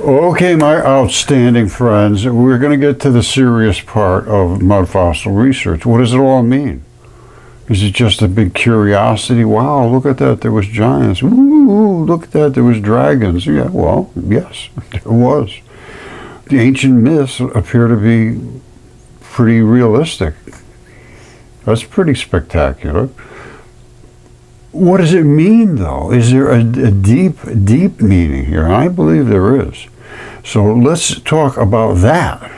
Okay, my outstanding friends, we're going to get to the serious part of Mudfossil research. What does it all mean? Is it just a big curiosity? Wow, look at that, there was giants. Ooh, look at that, there was dragons. Yeah, well, yes, there was. The ancient myths appear to be pretty realistic. That's pretty spectacular. What does it mean, though? Is there a deep, deep meaning here? And I believe there is. So let's talk about that.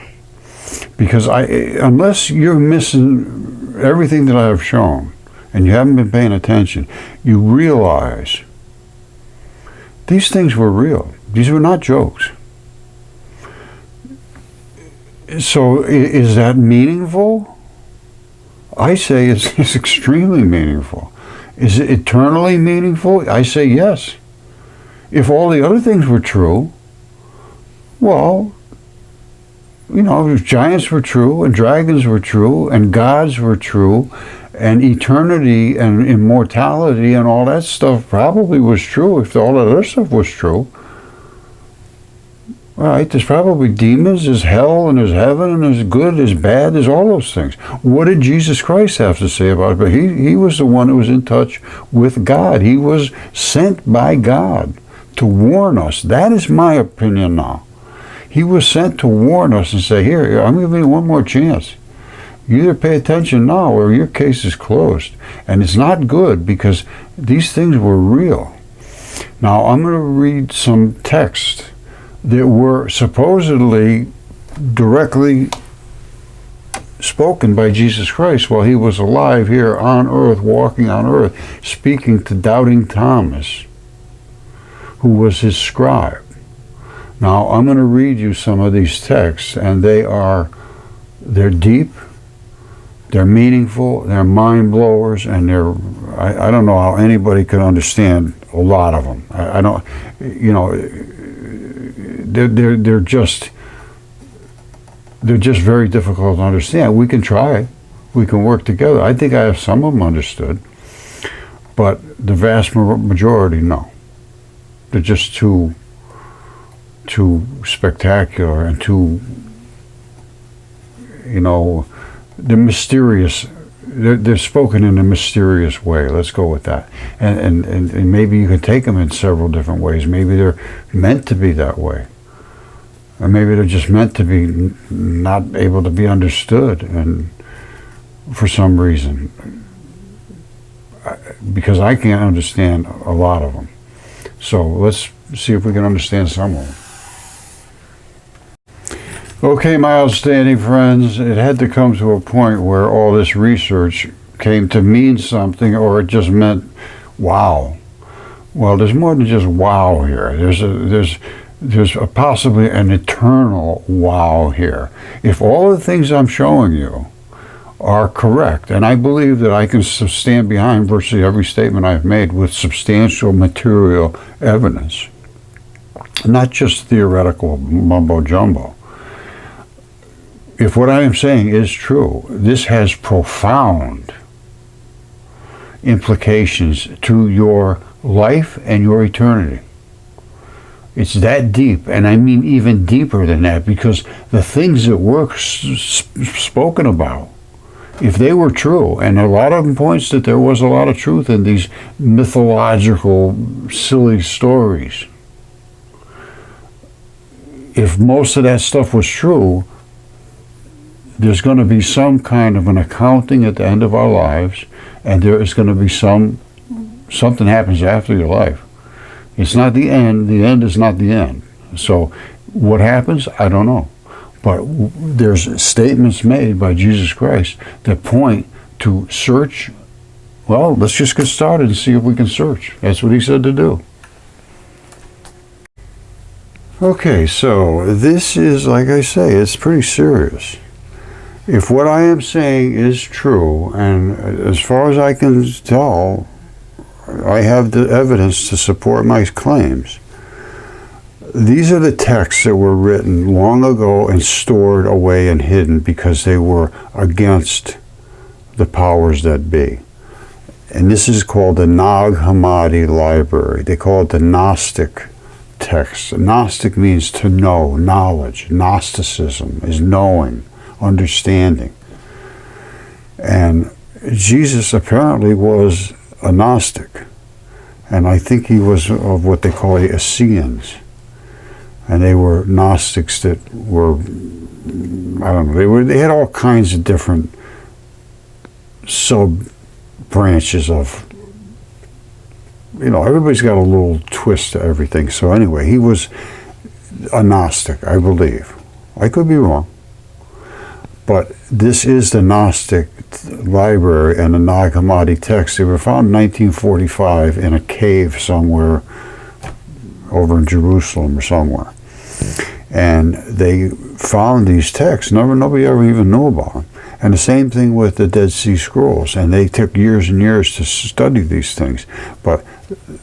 Because unless you're missing everything that I have shown, and you haven't been paying attention, you realize these things were real. These were not jokes. So is that meaningful? I say it's extremely meaningful. Is it eternally meaningful? I say yes. If all the other things were true, well, you know, if giants were true, and dragons were true, and gods were true, and eternity and immortality and all that stuff probably was true, if all that other stuff was true. Right, there's probably demons, there's hell, and there's heaven, and there's good, there's bad, there's all those things. What did Jesus Christ have to say about it? But he was the one who was in touch with God. He was sent by God to warn us. That is my opinion now. He was sent to warn us and say, here, I'm giving you one more chance. You either pay attention now or your case is closed. And it's not good because these things were real. Now, I'm going to read some text that were supposedly directly spoken by Jesus Christ while he was alive here on earth, walking on earth, speaking to doubting Thomas, who was his scribe. Now, I'm going to read you some of these texts, and they're deep, they're meaningful, they're mind blowers, and I don't know how anybody could understand a lot of them. I don't, you know, they're just very difficult to understand. We can try, we can work together. I think I have some of them understood, but the vast majority, no. They're just too spectacular and too, you know, they're mysterious. They're spoken in a mysterious way. Let's go with that. And maybe you can take them in several different ways. Maybe they're meant to be that way. Or maybe they're just meant to be not able to be understood, and for some reason. Because I can't understand a lot of them. So let's see if we can understand some of them. Okay, my outstanding friends, it had to come to a point where all this research came to mean something, or it just meant wow. Well, there's more than just wow here. There's possibly an eternal wow here. If all the things I'm showing you are correct, and I believe that I can stand behind virtually every statement I've made with substantial material evidence, not just theoretical mumbo-jumbo. If what I am saying is true, this has profound implications to your life and your eternity. It's that deep, and I mean even deeper than that, because the things that were spoken about, if they were true, and a lot of them points that there was a lot of truth in these mythological, silly stories. If most of that stuff was true, there's going to be some kind of an accounting at the end of our lives, and there is going to be something happens after your life. It's not the end. The end is not the end. So what happens, I don't know. But there's statements made by Jesus Christ that point to search. Well, let's just get started and see if we can search. That's what he said to do. Okay, so this is, like I say, it's pretty serious. If what I am saying is true, and as far as I can tell, I have the evidence to support my claims. These are the texts that were written long ago and stored away and hidden because they were against the powers that be. And this is called the Nag Hammadi Library. They call it the Gnostic text. Gnostic means to know, knowledge. Gnosticism is knowing, understanding. And Jesus apparently was a Gnostic. And I think he was of what they call the Essenes. And they were Gnostics that were, I don't know, they had all kinds of different sub-branches of, everybody's got a little twist to everything. So anyway, he was a Gnostic, I believe. I could be wrong. But this is the Gnostic library and the Nag Hammadi texts. They were found in 1945 in a cave somewhere over in Jerusalem or somewhere. And they found these texts. Nobody ever even knew about them. And the same thing with the Dead Sea Scrolls. And they took years and years to study these things. But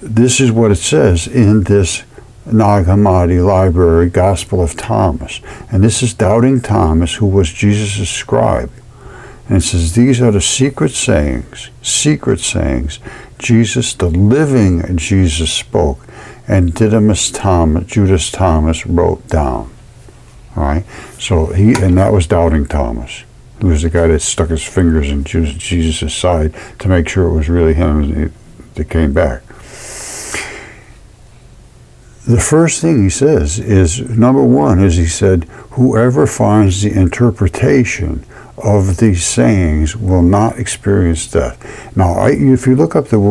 this is what it says in this Nag Hammadi library, Gospel of Thomas. And this is Doubting Thomas, who was Jesus' scribe. And it says, these are the secret sayings, Jesus, the living Jesus, spoke, and Didymus Thomas, Judas Thomas, wrote down. All right? So and that was Doubting Thomas, who was the guy that stuck his fingers in Jesus' side to make sure it was really him that came back. The first thing he says is, number one, is he said, whoever finds the interpretation of these sayings will not experience death. Now, if you look up the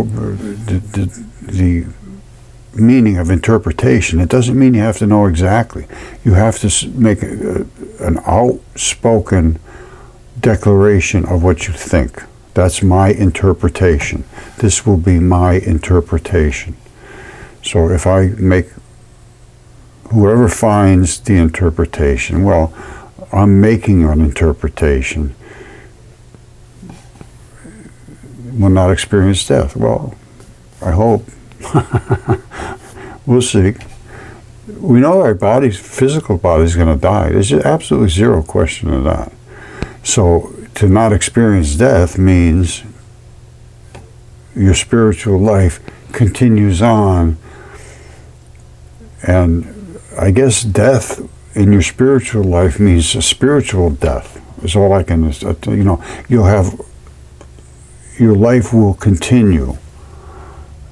meaning of interpretation, it doesn't mean you have to know exactly. You have to make an outspoken declaration of what you think. That's my interpretation. This will be my interpretation. So if I make whoever finds the interpretation, well, I'm making an interpretation, will not experience death. Well, I hope. We'll see. We know our physical body is going to die. There's absolutely zero question of that. So to not experience death means your spiritual life continues on, and I guess death in your spiritual life means a spiritual death. Is all I can, you'll have, your life will continue,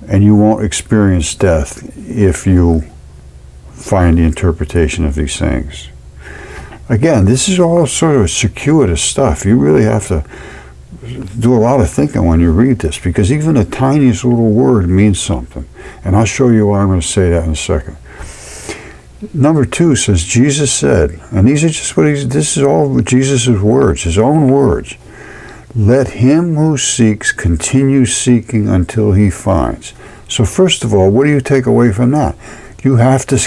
and you won't experience death if you find the interpretation of these things. Again, this is all sort of circuitous stuff. You really have to do a lot of thinking when you read this, because even the tiniest little word means something. And I'll show you why I'm going to say that in a second. Number 2 says, Jesus said, and these are just this is all Jesus' words, his own words. Let him who seeks continue seeking until he finds. So first of all, what do you take away from that? You have to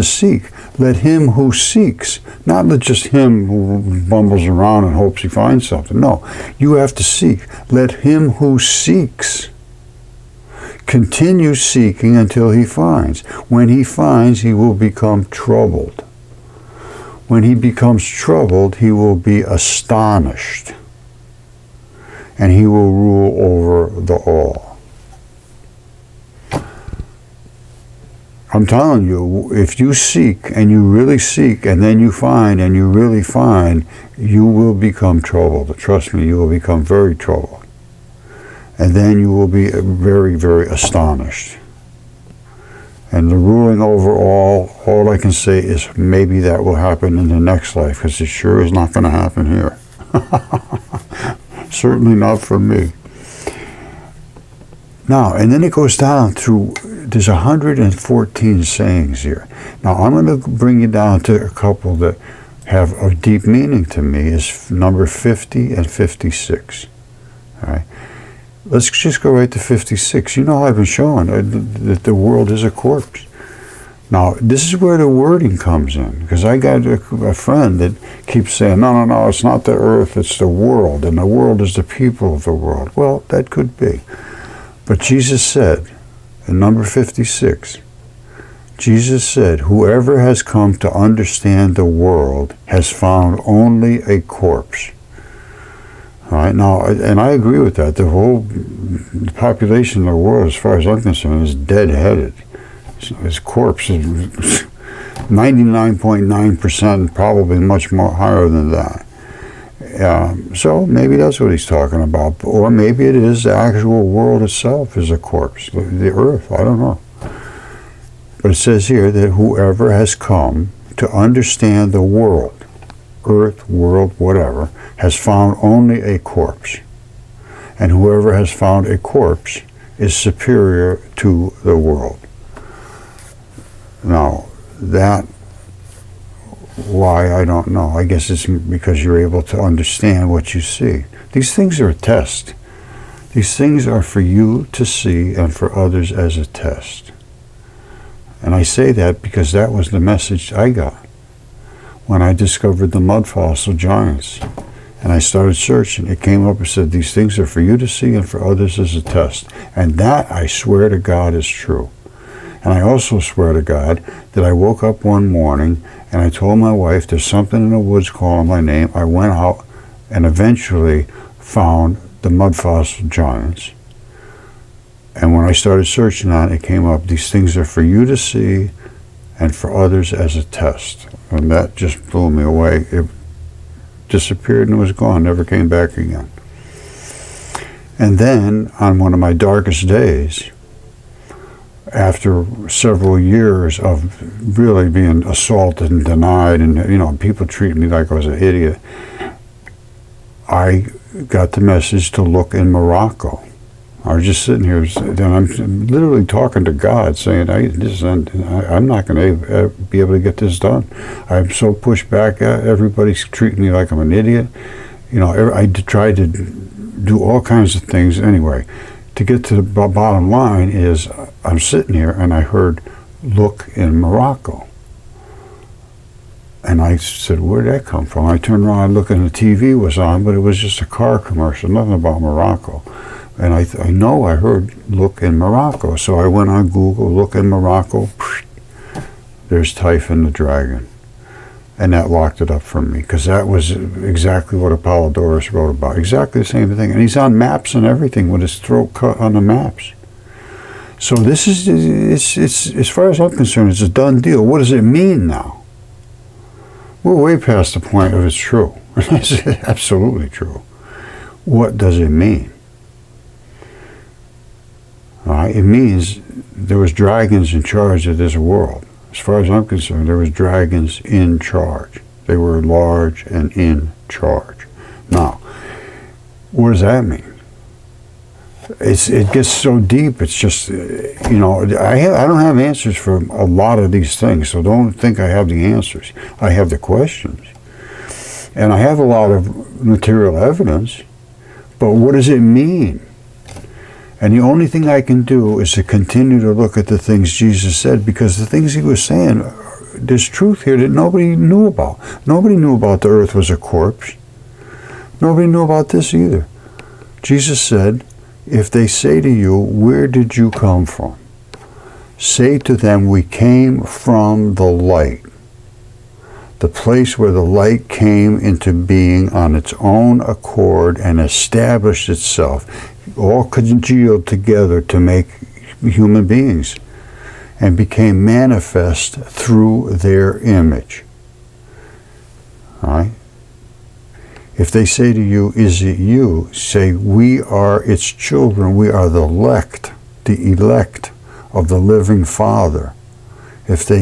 seek. Let him who seeks, not just him who bumbles around and hopes he finds something. No, you have to seek. Let him who seeks continue seeking until he finds. When he finds, he will become troubled. When he becomes troubled, he will be astonished, and he will rule over the all. I'm telling you, if you seek and you really seek, and then you find and you really find, you will become troubled. Trust me, you will become very troubled. And then you will be very, very astonished. And the ruling over all I can say is maybe that will happen in the next life, because it sure is not going to happen here. Certainly not for me. Now, and then it goes down through, there's 114 sayings here. Now, I'm going to bring you down to a couple that have a deep meaning to me, is number 50 and 56. All right. Let's just go right to 56. You know, I've been showing that the world is a corpse. Now, this is where the wording comes in, because I got a friend that keeps saying, no, it's not the earth, it's the world, and the world is the people of the world. Well, that could be. But Jesus said, in number 56, Jesus said, whoever has come to understand the world has found only a corpse. All right, now, and I agree with that. The whole population of the world, as far as I'm concerned, is dead-headed. His corpse is 99.9%, probably much more higher than that. So maybe that's what he's talking about. Or maybe it is the actual world itself is a corpse, the earth, I don't know. But it says here that whoever has come to understand the world, earth, world, whatever, has found only a corpse. And whoever has found a corpse is superior to the world. Now, that, why, I don't know. I guess it's because you're able to understand what you see. These things are a test. These things are for you to see and for others as a test. And I say that because that was the message I got when I discovered the Mudfossil giants. And I started searching. It came up and said, these things are for you to see and for others as a test. And that, I swear to God, is true. And I also swear to God that I woke up one morning and I told my wife, there's something in the woods calling my name. I went out and eventually found the Mudfossil giants. And when I started searching on it, it came up, these things are for you to see and for others as a test. And that just blew me away. It disappeared and was gone, never came back again. And then, on one of my darkest days, after several years of really being assaulted and denied, and people treating me like I was an idiot, I got the message to look in Morocco. I was just sitting here, and I'm literally talking to God, saying, I'm not going to be able to get this done. I'm so pushed back. Everybody's treating me like I'm an idiot. I tried to do all kinds of things. Anyway, to get to the bottom line is, I'm sitting here, and I heard, look in Morocco. And I said, where'd that come from? I turned around, looked, and the TV was on, but it was just a car commercial, nothing about Morocco. And I know I heard look in Morocco. So I went on Google, look in Morocco. There's Typhon the dragon. And that locked it up for me, because that was exactly what Apollodorus wrote about. Exactly the same thing. And he's on maps and everything with his throat cut on the maps. So this is, it's as far as I'm concerned, it's a done deal. What does it mean now? We're way past the point of it's true. It's absolutely true. What does it mean? It means there was dragons in charge of this world. As far as I'm concerned, there was dragons in charge. They were large and in charge. Now, what does that mean? It gets so deep. It's just, I don't have answers for a lot of these things, so don't think I have the answers. I have the questions. And I have a lot of material evidence, but what does it mean? And the only thing I can do is to continue to look at the things Jesus said, because the things he was saying, there's truth here that nobody knew about. Nobody knew about the earth was a corpse. Nobody knew about this either. Jesus said, if they say to you, where did you come from? Say to them, we came from the light. The place where the light came into being on its own accord and established itself, all congealed together to make human beings, and became manifest through their image. All right? If they say to you, is it you? Say, we are its children. We are the elect of the living Father. If they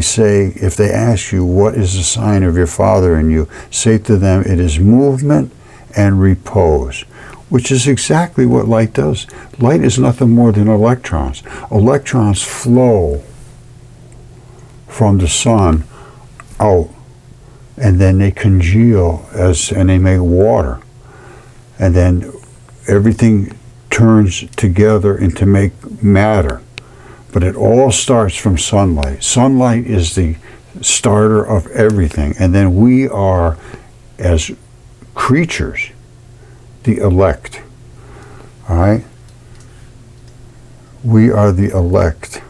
ask you, what is the sign of your Father in you? Say to them, it is movement and repose, which is exactly what light does. Light is nothing more than electrons. Electrons flow from the sun out, and then they congeal and they make water. And then everything turns together into make matter. But it all starts from sunlight. Sunlight is the starter of everything. And then we are, as creatures, the elect. All right? We are the elect.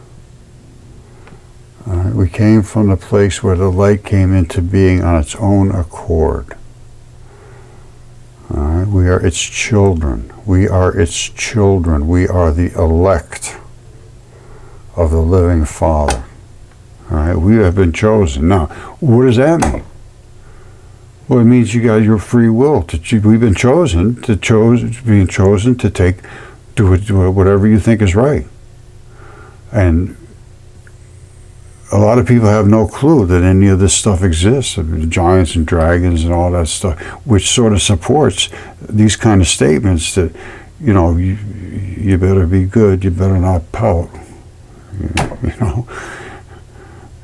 All right? We came from the place where the light came into being on its own accord. All right? We are its children. We are its children. We are the elect of the living Father. All right, we have been chosen. Now, what does that mean? Well, it means you got your free will. We've been chosen to do whatever you think is right. And a lot of people have no clue that any of this stuff exists, giants and dragons and all that stuff, which sort of supports these kind of statements that, you better be good, you better not pout,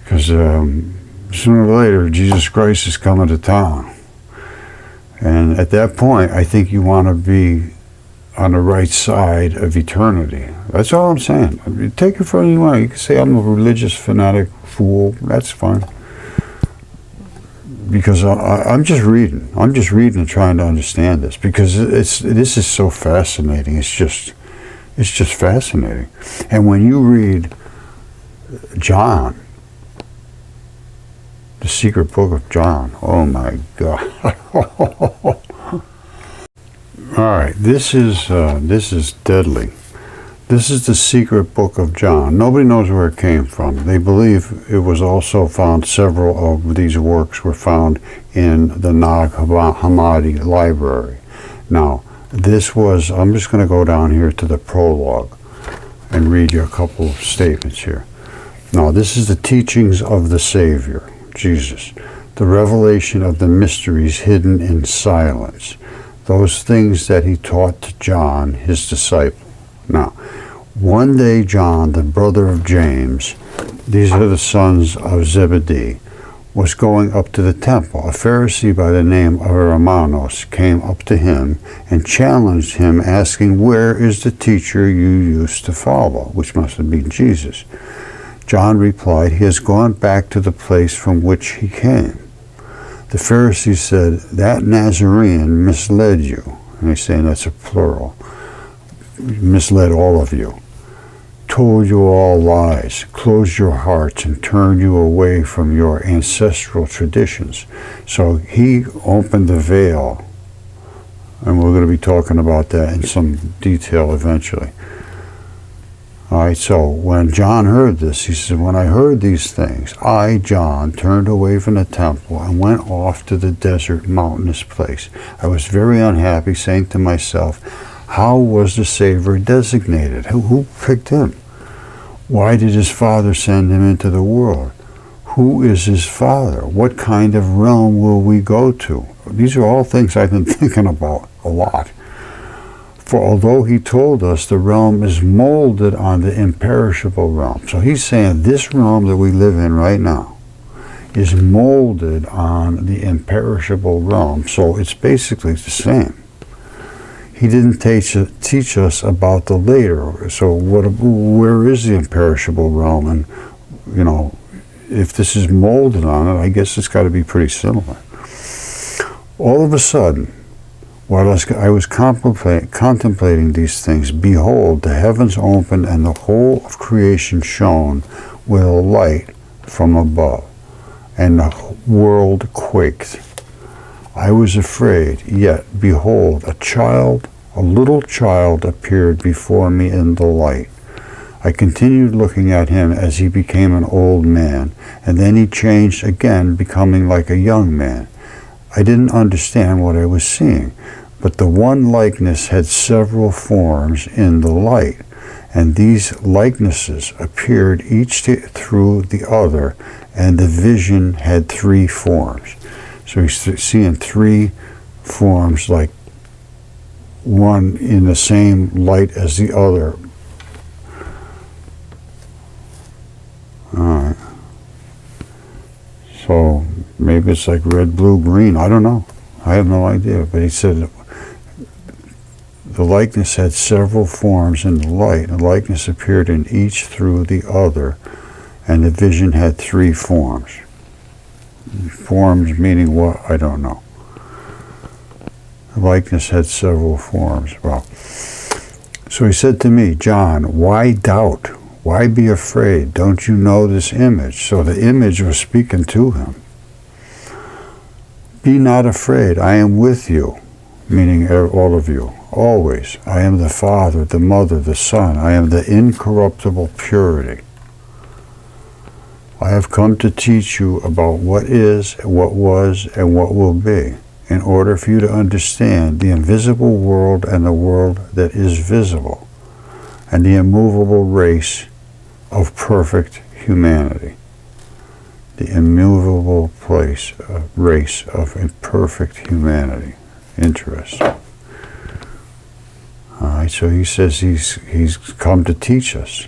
because sooner or later Jesus Christ is coming to town. And at that point, I think you want to be on the right side of eternity. That's all I'm saying. Take it from you want. You can say I'm a religious fanatic fool. That's fine. Because I'm just reading. I'm just reading and trying to understand this, because this is so fascinating. It's just fascinating. And when you read John, the secret book of John, oh my God. All right, this is deadly. This is the secret book of John. Nobody knows where it came from. They believe it was also found, several of these works were found in the Nag Hammadi library. Now, this was, I'm just going to go down here to the prologue and read you a couple of statements here. Now, this is the teachings of the Savior, Jesus, the revelation of the mysteries hidden in silence, those things that he taught to John, his disciple. Now, one day John, the brother of James, these are the sons of Zebedee, was going up to the temple. A Pharisee by the name of Hermanos came up to him and challenged him, asking, "Where is the teacher you used to follow?" Which must have been Jesus. John replied, "He has gone back to the place from which he came." The Pharisee said, "That Nazarene misled you." And he's saying that's a plural. Misled all of you. Told you all lies, closed your hearts, and turned you away from your ancestral traditions. So he opened the veil. And we're going to be talking about that in some detail eventually. All right, so when John heard this, he said, "When I heard these things, I, John, turned away from the temple and went off to the desert mountainous place. I was very unhappy, saying to myself, how was the Savior designated? Who picked him? Why did his Father send him into the world? Who is his Father? What kind of realm will we go to?" These are all things I've been thinking about a lot. "For although he told us the realm is molded on the imperishable realm." So he's saying this realm that we live in right now is molded on the imperishable realm. So it's basically the same. He didn't teach us about the later. So where is the imperishable realm? And, if this is molded on it, I guess it's got to be pretty similar. All of a sudden, while I was contemplating these things, behold, the heavens opened, and the whole of creation shone with a light from above, and the world quaked. I was afraid, yet behold, a little child appeared before me in the light. I continued looking at him as he became an old man, and then he changed again, becoming like a young man. I didn't understand what I was seeing, but the one likeness had several forms in the light, and these likenesses appeared each through the other, and the vision had three forms. So he's seeing three forms, like one in the same light as the other. All right. So maybe it's like red, blue, green. I don't know. I have no idea. But he said the likeness had several forms in the light. The likeness appeared in each through the other, and the vision had three forms. Forms meaning what? I don't know. The likeness had several forms. Well, so he said to me, "John, why doubt? Why be afraid? Don't you know this image?" So the image was speaking to him. "Be not afraid. I am with you," meaning all of you, always. "I am the Father, the Mother, the Son. I am the incorruptible purity." I have come to teach you about what is, what was, and what will be, in order for you to understand the invisible world and the world that is visible, and the immovable race of perfect humanity. The immovable race of imperfect humanity. Interesting. All right, so he says he's come to teach us.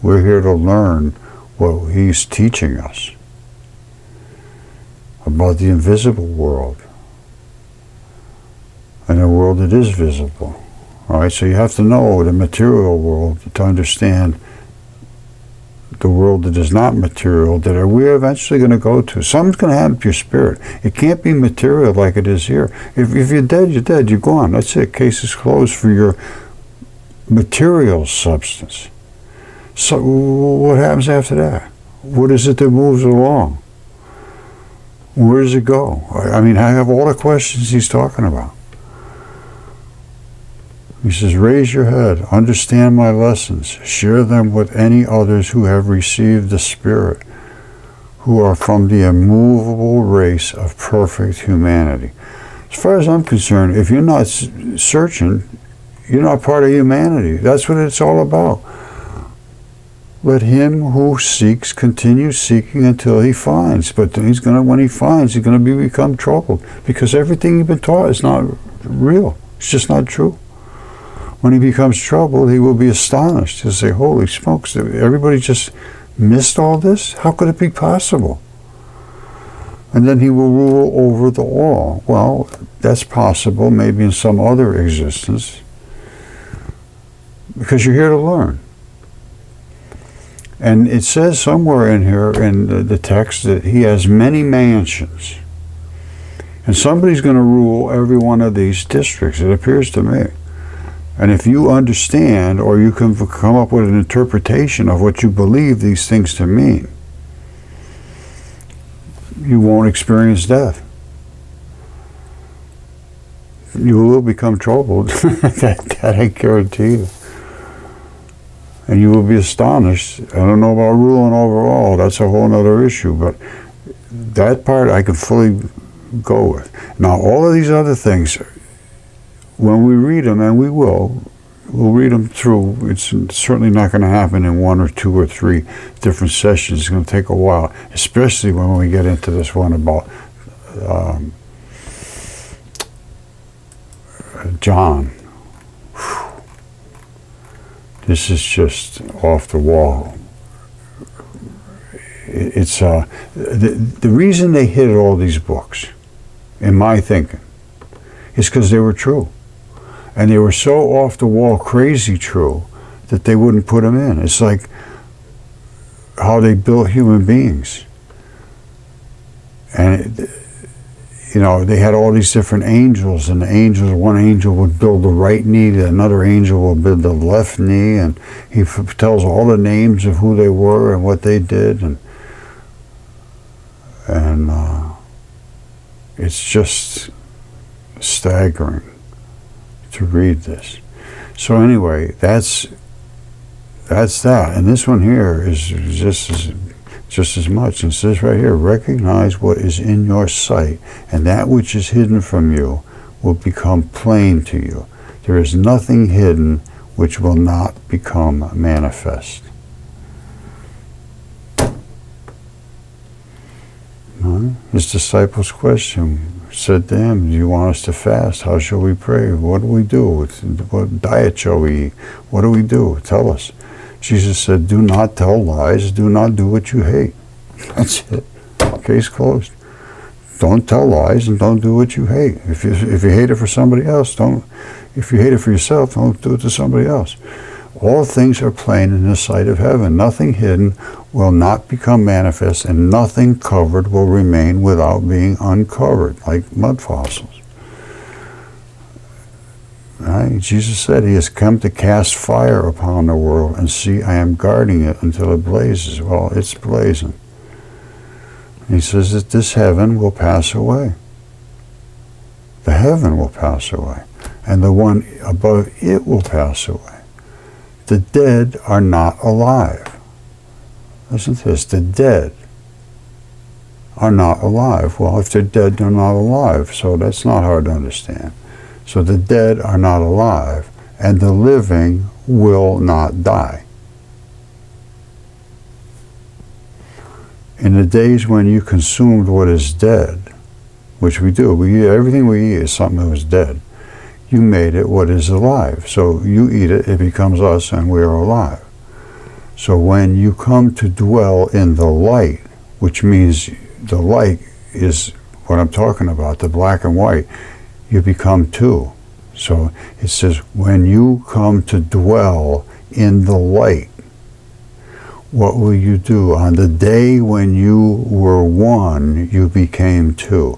We're here to learn what he's teaching us about the invisible world and the world that is visible. All right, so you have to know the material world to understand the world that is not material, that we're eventually going to go to. Something's going to happen to your spirit. It can't be material like it is here. If you're dead, you're dead. You're gone. That's it. Case is closed for your material substance. So what happens after that? What is it that moves along? Where does it go? I mean, I have all the questions he's talking about. He says, raise your head, understand my lessons, share them with any others who have received the Spirit, who are from the immovable race of perfect humanity. As far as I'm concerned, if you're not searching, you're not part of humanity. That's what it's all about. Let him who seeks continue seeking until he finds. But when he finds, he's going to become troubled, because everything you've been taught is not real. It's just not true. When he becomes troubled, he will be astonished. He'll say, holy smokes, everybody just missed all this? How could it be possible? And then he will rule over the all. Well, that's possible, maybe in some other existence, because you're here to learn. And it says somewhere in here, in the text, that he has many mansions. And somebody's going to rule every one of these districts, it appears to me. And if you understand, or you can come up with an interpretation of what you believe these things to mean, you won't experience death. You will become troubled. that I guarantee you. And you will be astonished. I don't know about ruling over all. That's a whole other issue. But that part I can fully go with. Now, all of these other things, when we read them, and we'll read them through. It's certainly not going to happen in 1 or 2 or 3 different sessions. It's going to take a while, especially when we get into this one about John. Whew. This is just off the wall. It's the reason they hid all these books, in my thinking, is because they were true. And they were so off the wall, crazy true, that they wouldn't put them in. It's like how they built human beings. And, they had all these different angels, and the angels, one angel would build the right knee, another angel would build the left knee, and he tells all the names of who they were and what they did. And it's just staggering to read this. So anyway, that's that. And this one here is just as much. It says right here, recognize what is in your sight, and that which is hidden from you will become plain to you. There is nothing hidden which will not become manifest. His disciples' question said to him, do you want us to fast? How shall we pray? What do we do? What diet shall we eat? What do we do? Tell us. Jesus said, do not tell lies. Do not do what you hate. That's it. Case closed. Don't tell lies and don't do what you hate. If you hate it for somebody else, don't. If you hate it for yourself, don't do it to somebody else. All things are plain in the sight of heaven. Nothing hidden will not become manifest, and nothing covered will remain without being uncovered, like mud fossils. Right? Jesus said he has come to cast fire upon the world, and see, I am guarding it until it blazes. Well, it's blazing. He says that this heaven will pass away. The heaven will pass away, and the one above it will pass away. The dead are not alive. Listen to this. The dead are not alive. Well, if they're dead, they're not alive. So that's not hard to understand. So the dead are not alive, and the living will not die. In the days when you consumed what is dead, which we do, everything we eat is something that was dead. You made it what is alive. So you eat it, it becomes us, and we are alive. So when you come to dwell in the light, which means the light is what I'm talking about, the black and white, you become two. So it says, when you come to dwell in the light, what will you do? On the day when you were one, you became two.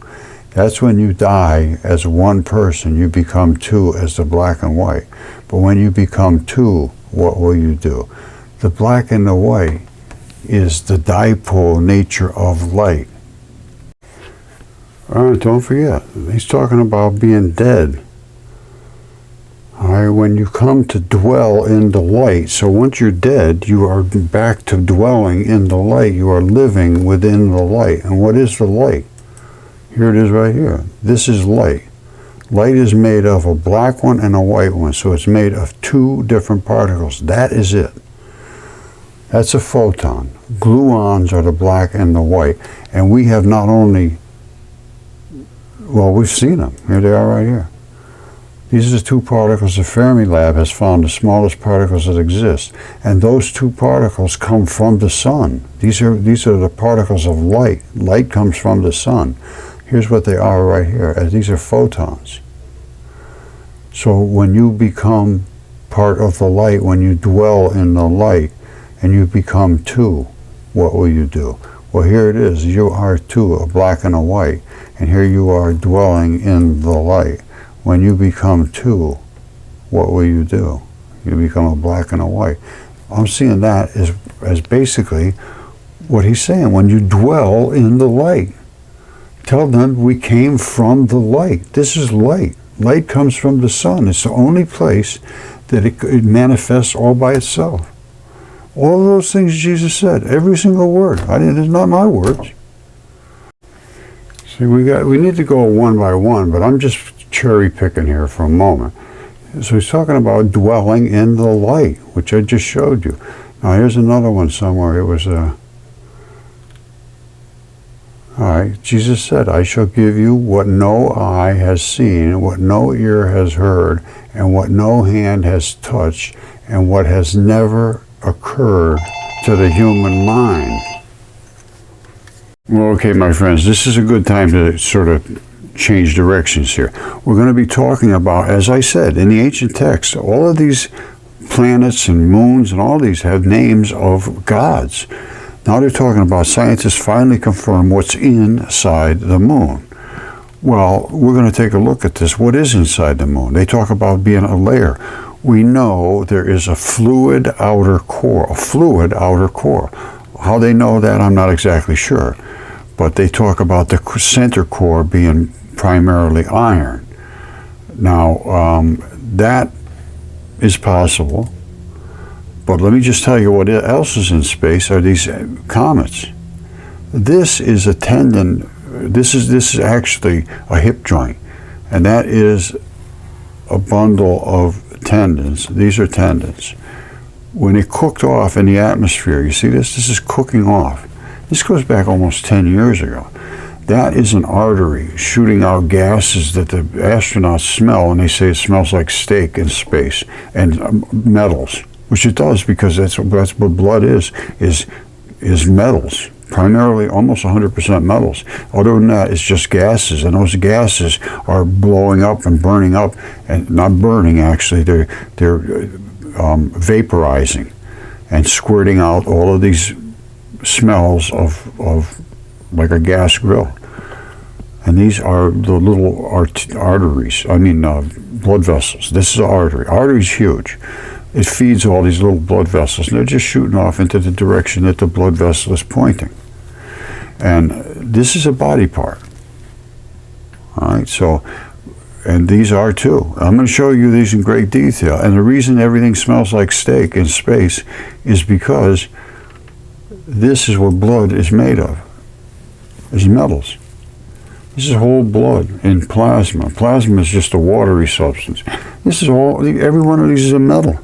That's when you die as one person, you become two as the black and white. But when you become two, what will you do? The black and the white is the dipole nature of light. All right, don't forget, he's talking about being dead. All right, when you come to dwell in the light, so once you're dead, you are back to dwelling in the light. You are living within the light. And what is the light? Here it is right here. This is light. Light is made of a black one and a white one, so it's made of two different particles. That is it. That's a photon. Gluons are the black and the white. And we have not only, well, we've seen them. Here they are right here. These are the two particles the Fermilab has found, the smallest particles that exist. And those two particles come from the sun. These are the particles of light. Light comes from the sun. Here's what they are right here. These are photons. So when you become part of the light, when you dwell in the light, and you become two, what will you do? Well, here it is. You are two, a black and a white. And here you are dwelling in the light. When you become two, what will you do? You become a black and a white. I'm seeing that as basically what he's saying. When you dwell in the light, tell them we came from the light. This is light. Light comes from the sun. It's the only place that it manifests all by itself. All of those things Jesus said, every single word. It's not my words. See, we need to go one by one, but I'm just cherry picking here for a moment. So he's talking about dwelling in the light, which I just showed you. Now here's another one somewhere. It was all right, Jesus said, I shall give you what no eye has seen, what no ear has heard, and what no hand has touched, and what has never occurred to the human mind. Well, okay, my friends, this is a good time to sort of change directions here. We're going to be talking about, as I said, in the ancient texts, all of these planets and moons and all these have names of gods. Now they're talking about, scientists finally confirm what's inside the moon. Well, we're going to take a look at this. What is inside the moon? They talk about being a layer. We know there is a fluid outer core, How they know that, I'm not exactly sure. But they talk about the center core being primarily iron. Now, that is possible. But let me just tell you what else is in space are these comets. This is a tendon. This is actually a hip joint. And that is a bundle of tendons. These are tendons. When it cooked off in the atmosphere, you see this? This is cooking off. This goes back almost 10 years ago. That is an artery shooting out gases that the astronauts smell, and they say it smells like steak in space, and metals, which it does, because that's what blood is metals, primarily almost 100% metals. Other than that, it's just gases, and those gases are blowing up and burning up, and not burning actually, they're vaporizing and squirting out all of these smells of like a gas grill. And these are the little arteries, blood vessels. This is an artery. Artery's huge. It feeds all these little blood vessels, and they're just shooting off into the direction that the blood vessel is pointing. And this is a body part. All right, so, and these are too. I'm going to show you these in great detail. And the reason everything smells like steak in space is because This is what blood is made of, is metals. This is whole blood in plasma. Plasma is just a watery substance. This is all, every one of these is a metal.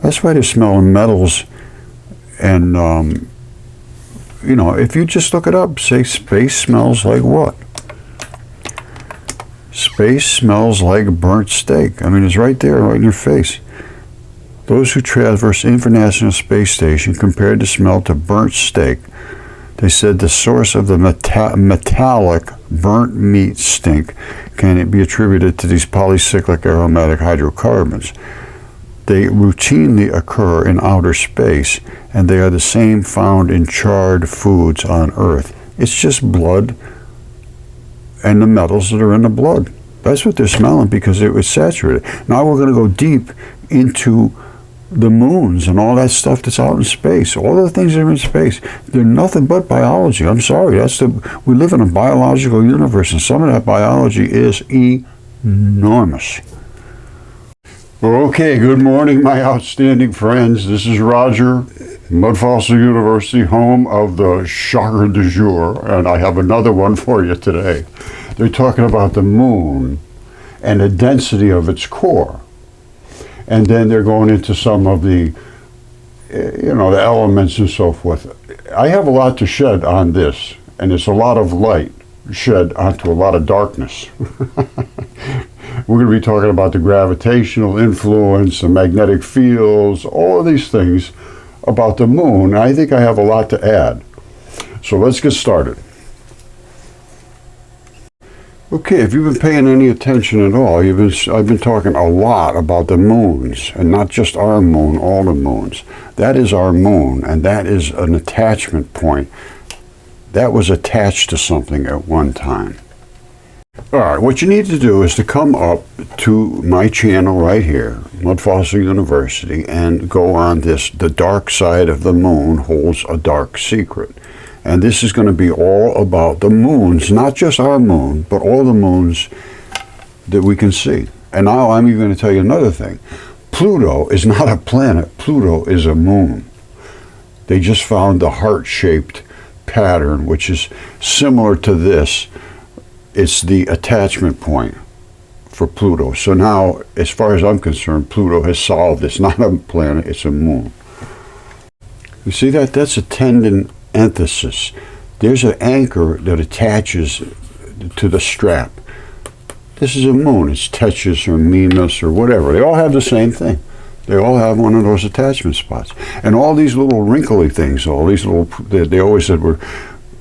That's why they're smelling metals. And, you know, if you just look it up, say space smells like what? Space smells like burnt steak. I mean, it's right there, right in your face. Those who traverse the International Space Station compared the smell to burnt steak. They said the source of the metallic burnt meat stink can be attributed to these polycyclic aromatic hydrocarbons. They routinely occur in outer space, and they are the same found in charred foods on Earth. It's just blood and the metals that are in the blood. That's what they're smelling because it was saturated. Now we're going to go deep into the moons and all that stuff that's out in space. All the things that are in space, they're nothing but biology. I'm sorry. We live in a biological universe, and some of that biology is enormous. Okay, good morning, my outstanding friends. This is Roger, Mudfossil University, home of the shocker du jour, and I have another one for you today. They're talking about the moon and the density of its core. And then they're going into some of the, you know, the elements and so forth. I have a lot to shed on this, and it's a lot of light shed onto a lot of darkness. We're going to be talking about the gravitational influence, the magnetic fields, all of these things about the moon. I think I have a lot to add. So let's get started. Okay, if you've been paying any attention at all, I've been talking a lot about the moons, and not just our moon, all the moons. That is our moon, and that is an attachment point. That was attached to something at one time. All right, what you need to do is to come up to my channel right here, Mudfossil University, and go on this, The Dark Side of the Moon Holds a Dark Secret. And this is going to be all about the moons, not just our moon, but all the moons that we can see. And now I'm even going to tell you another thing. Pluto is not a planet. Pluto is a moon. They just found the heart-shaped pattern, which is similar to this. It's the attachment point for Pluto. So now, as far as I'm concerned, Pluto has solved. It's not a planet, it's a moon. You see that? That's a tendon enthesis. There's an anchor that attaches to the strap. This is a moon. It's Tetris or Mimas or whatever. They all have the same thing. They all have one of those attachment spots. And all these little wrinkly things, all these little, they always said were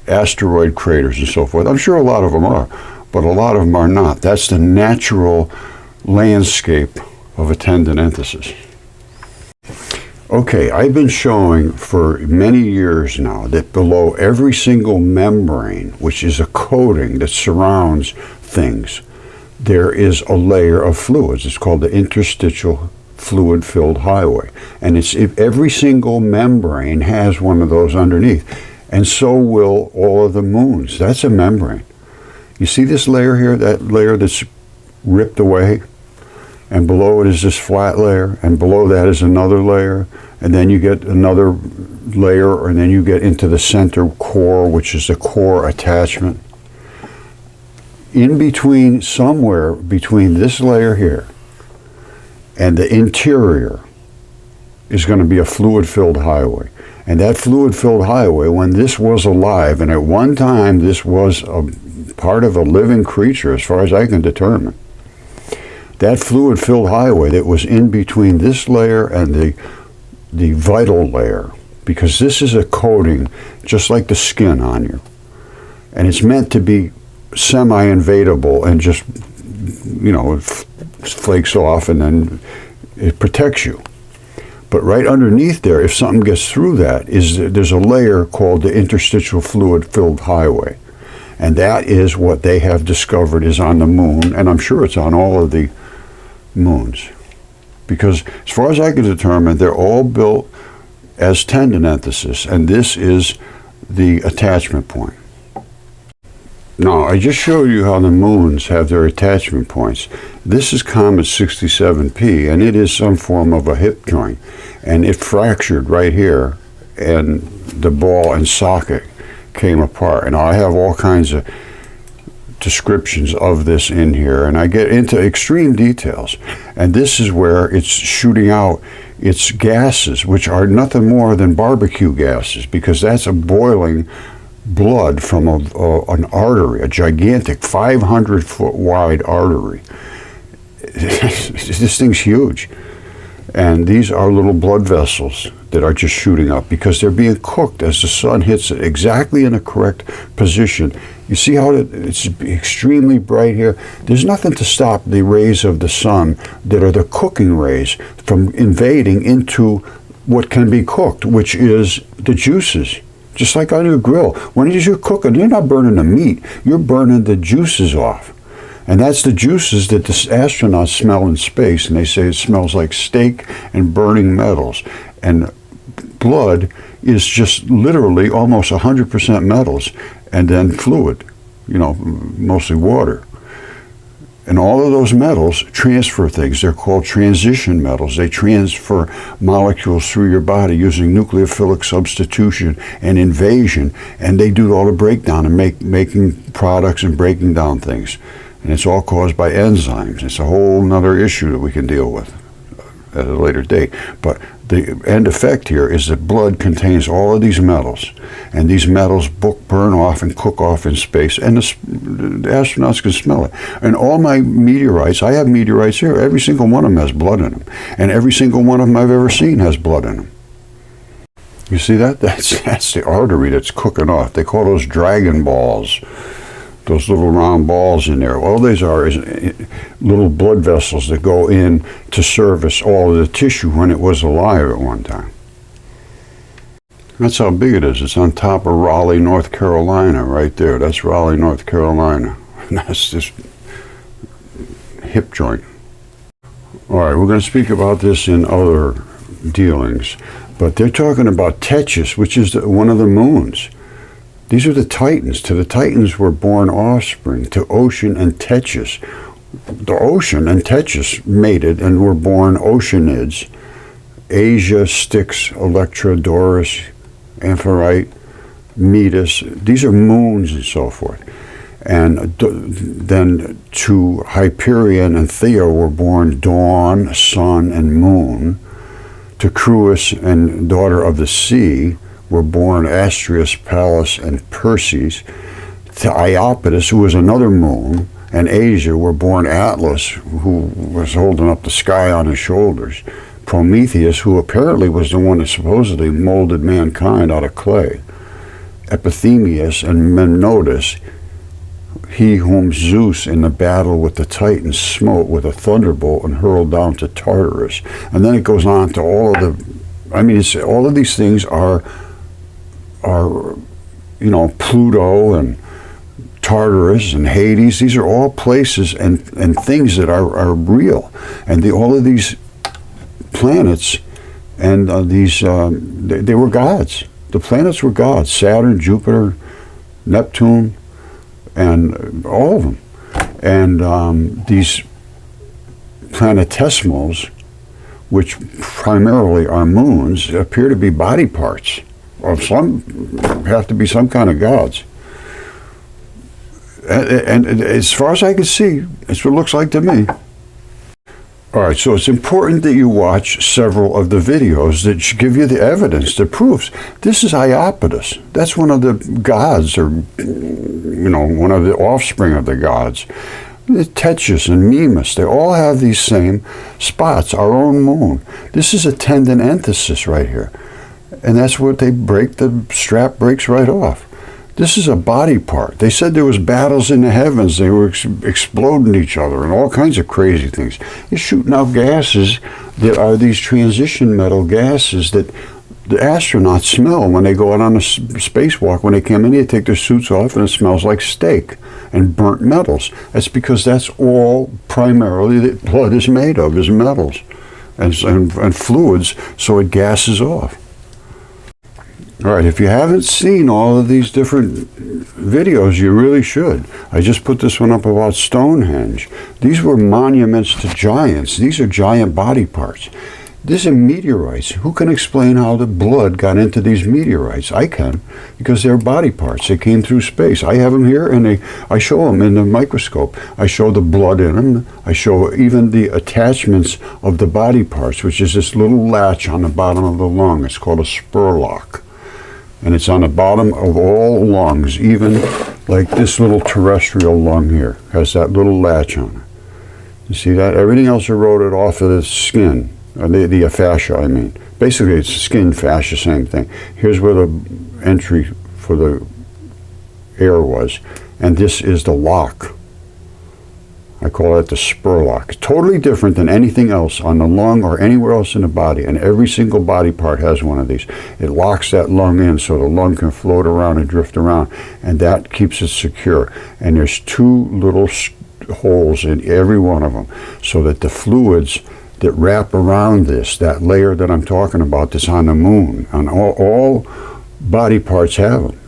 asteroid craters and so forth. I'm sure a lot of them are, but a lot of them are not. That's the natural landscape of a tendon enthesis. Okay, I've been showing for many years now that below every single membrane, which is a coating that surrounds things, there is a layer of fluids. It's called the interstitial fluid-filled highway. And if every single membrane has one of those underneath. And so will all of the moons. That's a membrane. You see this layer here, that layer that's ripped away? And below it is this flat layer, and below that is another layer, and then you get another layer, and then you get into the center core, which is the core attachment. In between, somewhere between this layer here and the interior is going to be a fluid-filled highway. And that fluid-filled highway, when this was alive, and at one time this was a part of a living creature as far as I can determine, that fluid-filled highway that was in between this layer and the vital layer, because this is a coating just like the skin on you. And it's meant to be semi-invadable and just, you know, it flakes off and then it protects you. But right underneath there, if something gets through that, there's a layer called the interstitial fluid-filled highway. And that is what they have discovered is on the moon, and I'm sure it's on all of the moons. Because as far as I can determine, they're all built as tendon enthesis, and this is the attachment point. Now, I just showed you how the moons have their attachment points. This is Comet 67P, and it is some form of a hip joint. And it fractured right here, and the ball and socket came apart. And I have all kinds of descriptions of this in here, and I get into extreme details. And this is where it's shooting out its gases, which are nothing more than barbecue gases, because that's a boiling blood from an artery, a gigantic 500-foot wide artery. This thing's huge. And these are little blood vessels that are just shooting up because they're being cooked as the sun hits it exactly in the correct position. You see how it's extremely bright here? There's nothing to stop the rays of the sun that are the cooking rays from invading into what can be cooked, which is the juices. Just like on your grill. When you're cooking, you're not burning the meat, you're burning the juices off. And that's the juices that the astronauts smell in space, and they say it smells like steak and burning metals. And blood is just literally almost 100% metals, and then fluid, mostly water. And all of those metals transfer things. They're called transition metals. They transfer molecules through your body using nucleophilic substitution and invasion, and they do all the breakdown and making products and breaking down things. And it's all caused by enzymes. It's a whole nother issue that we can deal with at a later date. But the end effect here is that blood contains all of these metals, and these metals burn off and cook off in space, and the astronauts can smell it. And all my meteorites, I have meteorites here, every single one of them has blood in them, and every single one of them I've ever seen has blood in them. You see that? That's the artery that's cooking off. They call those dragon balls. Those little round balls in there. All these are is little blood vessels that go in to service all of the tissue when it was alive at one time. That's how big it is. It's on top of Raleigh, North Carolina, right there. That's Raleigh, North Carolina. That's this hip joint. All right, we're going to speak about this in other dealings, but they're talking about Tethys, which is one of the moons. These are the Titans. To the Titans were born offspring, to Ocean and Tethys. The Ocean and Tethys mated and were born Oceanids. Asia, Styx, Electra, Doris, Amphitrite, Metis. These are moons and so forth. And then to Hyperion and Theo were born Dawn, Sun, and Moon. To Cruis and Daughter of the Sea were born Astrius, Pallas, and Perses. To Iapetus, who was another moon, and Asia were born Atlas, who was holding up the sky on his shoulders. Prometheus, who apparently was the one that supposedly molded mankind out of clay. Epithemius and Menoetis, he whom Zeus in the battle with the Titans smote with a thunderbolt and hurled down to Tartarus. And then it goes on to all of all of these things are Pluto and Tartarus and Hades. These are all places and things that are real. And all of these planets and they were gods. The planets were gods. Saturn, Jupiter, Neptune, and all of them. And these planetesimals, which primarily are moons, appear to be body parts. Or some have to be some kind of gods. And as far as I can see, it's what it looks like to me. All right, so it's important that you watch several of the videos that give you the evidence that proves this is Iapetus. That's one of the gods, or one of the offspring of the gods. Tethys and Mimas, they all have these same spots, our own moon. This is a tendon enthesis right here. And that's what they break, the strap breaks right off. This is a body part. They said there was battles in the heavens. They were exploding each other and all kinds of crazy things. You're shooting out gases that are these transition metal gases that the astronauts smell when they go out on a spacewalk. When they come in, they take their suits off and it smells like steak and burnt metals. That's because that's all primarily that blood is made of, is metals and fluids, so it gases off. All right, if you haven't seen all of these different videos, you really should. I just put this one up about Stonehenge. These were monuments to giants. These are giant body parts. These are meteorites. Who can explain how the blood got into these meteorites? I can, because they're body parts. They came through space. I have them here, and I show them in the microscope. I show the blood in them. I show even the attachments of the body parts, which is this little latch on the bottom of the lung. It's called a spurlock. And it's on the bottom of all lungs, even like this little terrestrial lung here has that little latch on it. You see that? Everything else eroded off of the skin. The fascia, I mean. Basically, it's skin, fascia, same thing. Here's where the entry for the air was. And this is the lock. I call it the spurlock. Totally different than anything else on the lung or anywhere else in the body. And every single body part has one of these. It locks that lung in so the lung can float around and drift around. And that keeps it secure. And there's two little holes in every one of them so that the fluids that wrap around this, that layer that I'm talking about that's on the moon, and all body parts have them.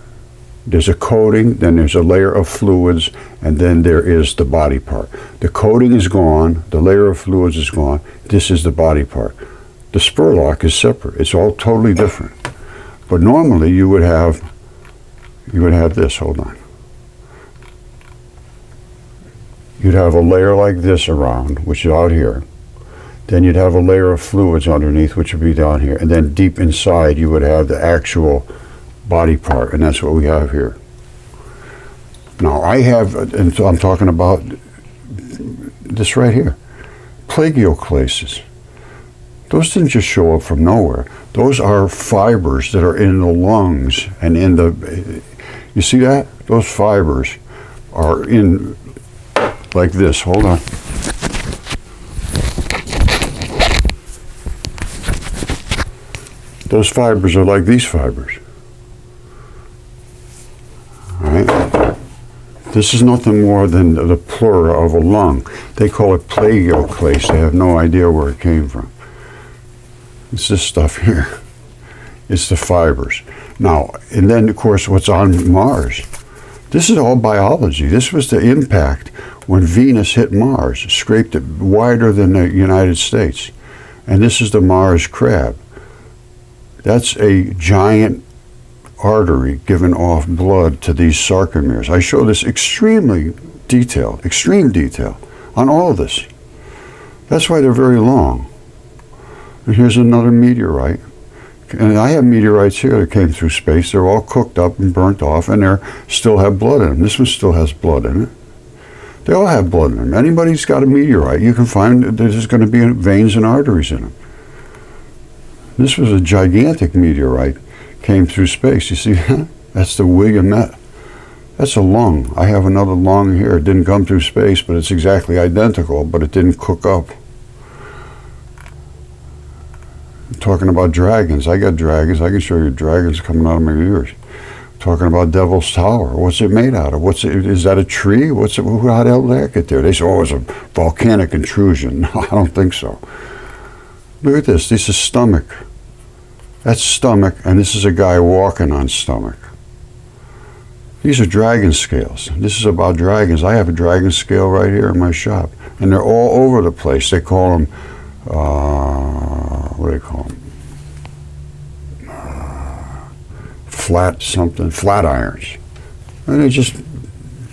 There's a coating, then there's a layer of fluids, and then there is the body part. The coating is gone, the layer of fluids is gone, this is the body part. The spurlock is separate, it's all totally different. But normally you would have this, hold on. You'd have a layer like this around, which is out here. Then you'd have a layer of fluids underneath, which would be down here. And then deep inside, you would have the actual body part, and that's what we have here. Now, and so I'm talking about this right here, plagioclases. Those didn't just show up from nowhere. Those are fibers that are in the lungs and in the, you see that? Those fibers are in, like this, hold on. Those fibers are like these fibers. All right? This is nothing more than the pleura of a lung. They call it plagioclase. They have no idea where it came from. It's this stuff here. It's the fibers. Now, and then, of course, what's on Mars. This is all biology. This was the impact when Venus hit Mars, scraped it wider than the United States. And this is the Mars crab. That's a giant artery giving off blood to these sarcomeres. I show this extremely detailed, extreme detail on all of this. That's why they're very long. And here's another meteorite. And I have meteorites here that came through space. They're all cooked up and burnt off, and they still have blood in them. This one still has blood in it. They all have blood in them. Anybody's got a meteorite, you can find there's going to be veins and arteries in them. This was a gigantic meteorite, came through space. You see that? That's the Willamette. That's a lung. I have another lung here. It didn't come through space, but it's exactly identical, but it didn't cook up. I'm talking about dragons. I got dragons. I can show you dragons coming out of my ears. Talking about Devil's Tower. What's it made out of? Is that a tree? How the hell did that get there? They say, oh, it's a volcanic intrusion. No, I don't think so. Look at this. This is stomach. That's stomach, and this is a guy walking on stomach. These are dragon scales. This is about dragons. I have a dragon scale right here in my shop, and they're all over the place. They call them, what do they call them? Flat irons. And they're just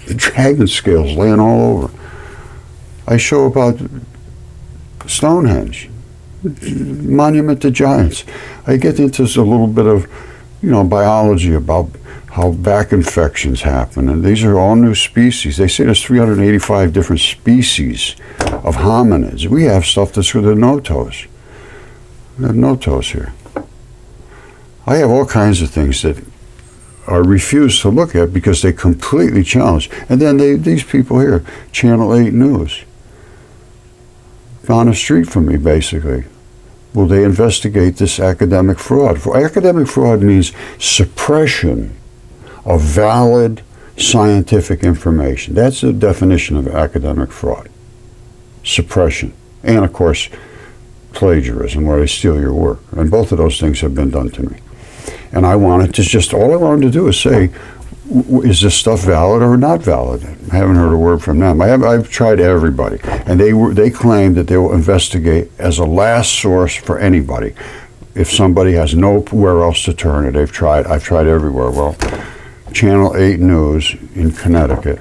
dragon scales laying all over. I show about Stonehenge. Monument to Giants. I get into a little bit of, biology about how back infections happen, and these are all new species. They say there's 385 different species of hominids. We have stuff that's with no toes. We have no toes here. I have all kinds of things that are refused to look at because they completely challenge. And then these people here, Channel 8 News, down the street from me, basically. Will they investigate this academic fraud? Academic fraud means suppression of valid scientific information. That's the definition of academic fraud. Suppression. And, of course, plagiarism, where they steal your work. And both of those things have been done to me. And all I wanted to do is say, is this stuff valid or not valid? I haven't heard a word from them. I've tried everybody, and they claim that they will investigate as a last source for anybody. If somebody has nowhere else to turn it, I've tried everywhere. Well, Channel 8 News in Connecticut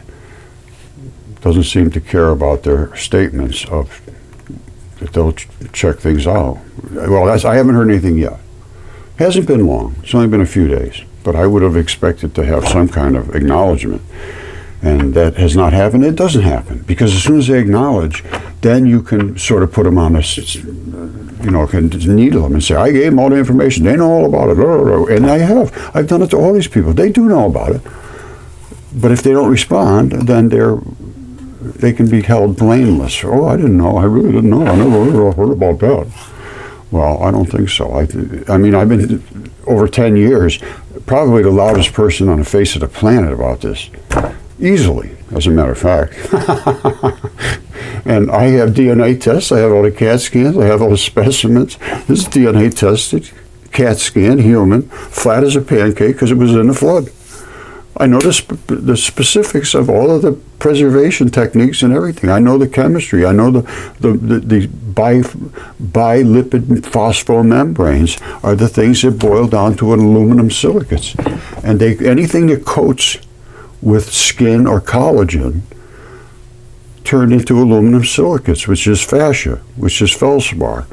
doesn't seem to care about their statements of that they'll check things out. Well, I haven't heard anything yet. It hasn't been long. It's only been a few days. But I would have expected to have some kind of acknowledgement. And that has not happened. It doesn't happen. Because as soon as they acknowledge, then you can sort of put them on a, can needle them and say, I gave them all the information. They know all about it. And I have. I've done it to all these people. They do know about it. But if they don't respond, then they can be held blameless. Oh, I didn't know. I really didn't know. I never heard about that. Well, I don't think so. I mean, I've been over 10 years probably the loudest person on the face of the planet about this. Easily, as a matter of fact. And I have DNA tests. I have all the CAT scans. I have all the specimens. This is DNA tested, CAT scan, human, flat as a pancake because it was in the flood. I know the specifics of all of the preservation techniques and everything. I know the chemistry. I know the bilipid phosphomembranes are the things that boil down to an aluminum silicates. And anything that coats with skin or collagen turned into aluminum silicates, which is fascia, which is feldspar.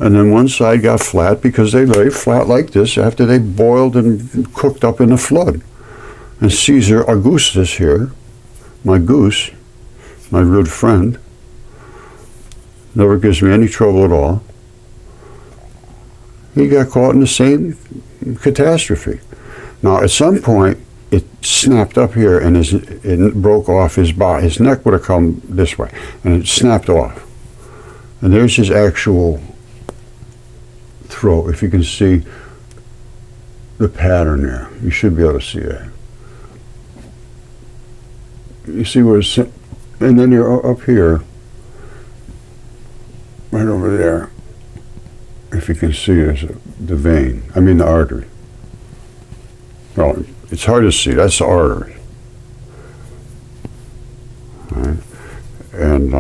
And then one side got flat because they lay flat like this after they boiled and cooked up in the flood. And Caesar Augustus here, my goose, my good friend, never gives me any trouble at all. He got caught in the same catastrophe. Now, at some point, it snapped up here and it broke off his body. His neck would have come this way, and it snapped off. And there's his actual throat. If you can see the pattern there, you should be able to see that. You see where it's, and then you're up here, right over there. If you can see, there's the vein. I mean the artery. Well, it's hard to see. That's the artery. Right. And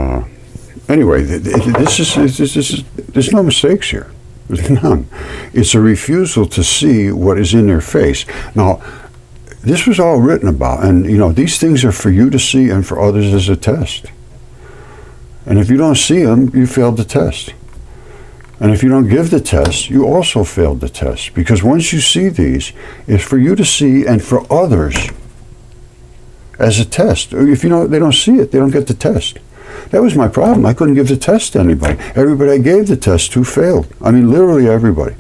anyway, there's no mistakes here. There's none. It's a refusal to see what is in their face. Now, this was all written about, and these things are for you to see and for others as a test. And if you don't see them, you failed the test. And if you don't give the test, you also failed the test. Because once you see these, it's for you to see and for others as a test. If they don't see it, they don't get the test. That was my problem. I couldn't give the test to anybody. Everybody I gave the test to failed. I mean, literally everybody.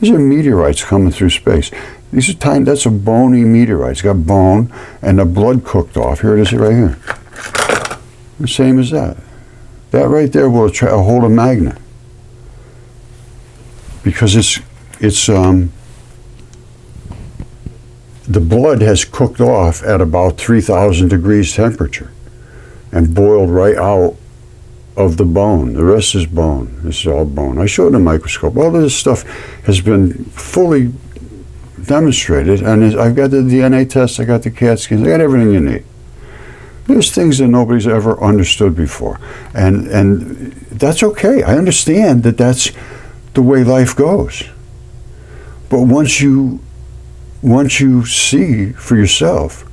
These are meteorites coming through space. These are tiny. That's a bony meteorite. It's got bone and the blood cooked off. Here it is right here. The same as that. That right there will hold a magnet. Because the blood has cooked off at about 3,000 degrees temperature and boiled right out of the bone. The rest is bone. This is all bone. I showed in a microscope. All this stuff has been fully demonstrated, and I've got the DNA tests, I got the CAT scans, I got everything you need. There's things that nobody's ever understood before, and that's okay. I understand that that's the way life goes. But once you see for yourself,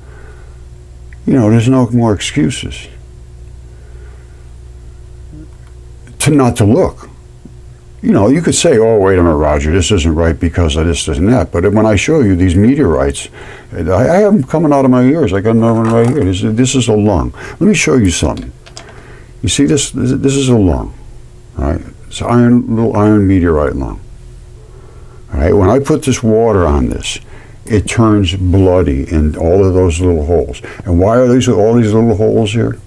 there's no more excuses to not to look. You could say, oh, wait a minute, Roger, this isn't right because of this and that. But when I show you these meteorites, I have them coming out of my ears. I got another one right here. This is a lung. Let me show you something. You see this? This is a lung. All right? It's an little iron meteorite lung. All right? When I put this water on this, it turns bloody in all of those little holes. And why are all these little holes here?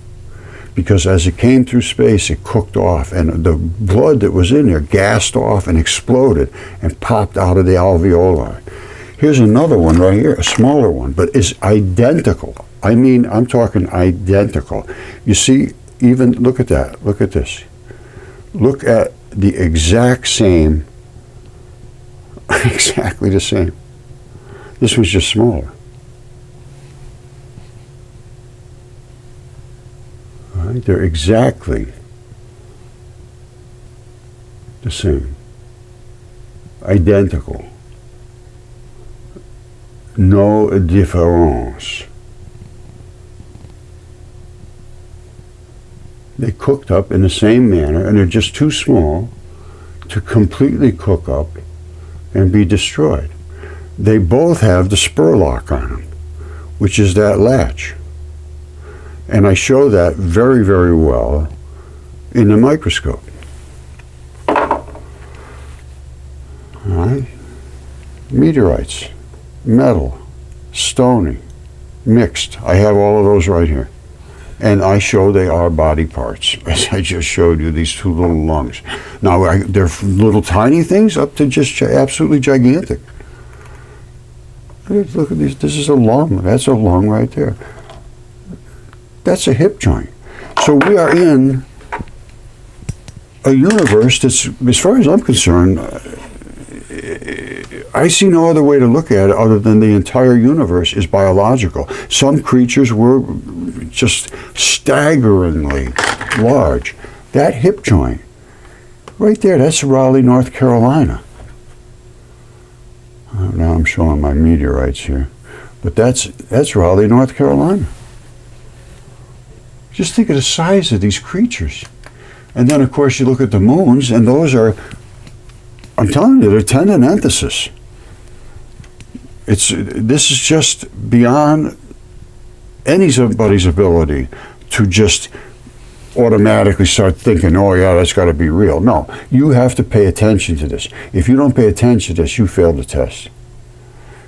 Because as it came through space, it cooked off, and the blood that was in there gassed off and exploded and popped out of the alveoli. Here's another one right here, a smaller one, but it's identical. I mean, I'm talking identical. You see, even, look at that, look at this. Look at the exact same, exactly the same. This was just smaller. right? They're exactly the same. Identical. No différence. They cooked up in the same manner, and they're just too small to completely cook up and be destroyed. They both have the spur lock on them, which is that latch. And I show that very, very well in the microscope. All right? Meteorites, metal, stony, mixed. I have all of those right here. And I show they are body parts, as I just showed you, these two little lungs. Now, they're little tiny things up to just absolutely gigantic. Look at these. This is a lung. That's a lung right there. That's a hip joint. So we are in a universe that's, as far as I'm concerned, I see no other way to look at it other than the entire universe is biological. Some creatures were just staggeringly large. That hip joint, right there, that's Raleigh, North Carolina. Now I'm showing my meteorites here. But that's Raleigh, North Carolina. Just think of the size of these creatures. And then, of course, you look at the moons, and those are, I'm telling you, they're tendinenthesis. This is just beyond anybody's ability to just automatically start thinking, oh yeah, that's got to be real. No, you have to pay attention to this. If you don't pay attention to this, you fail the test.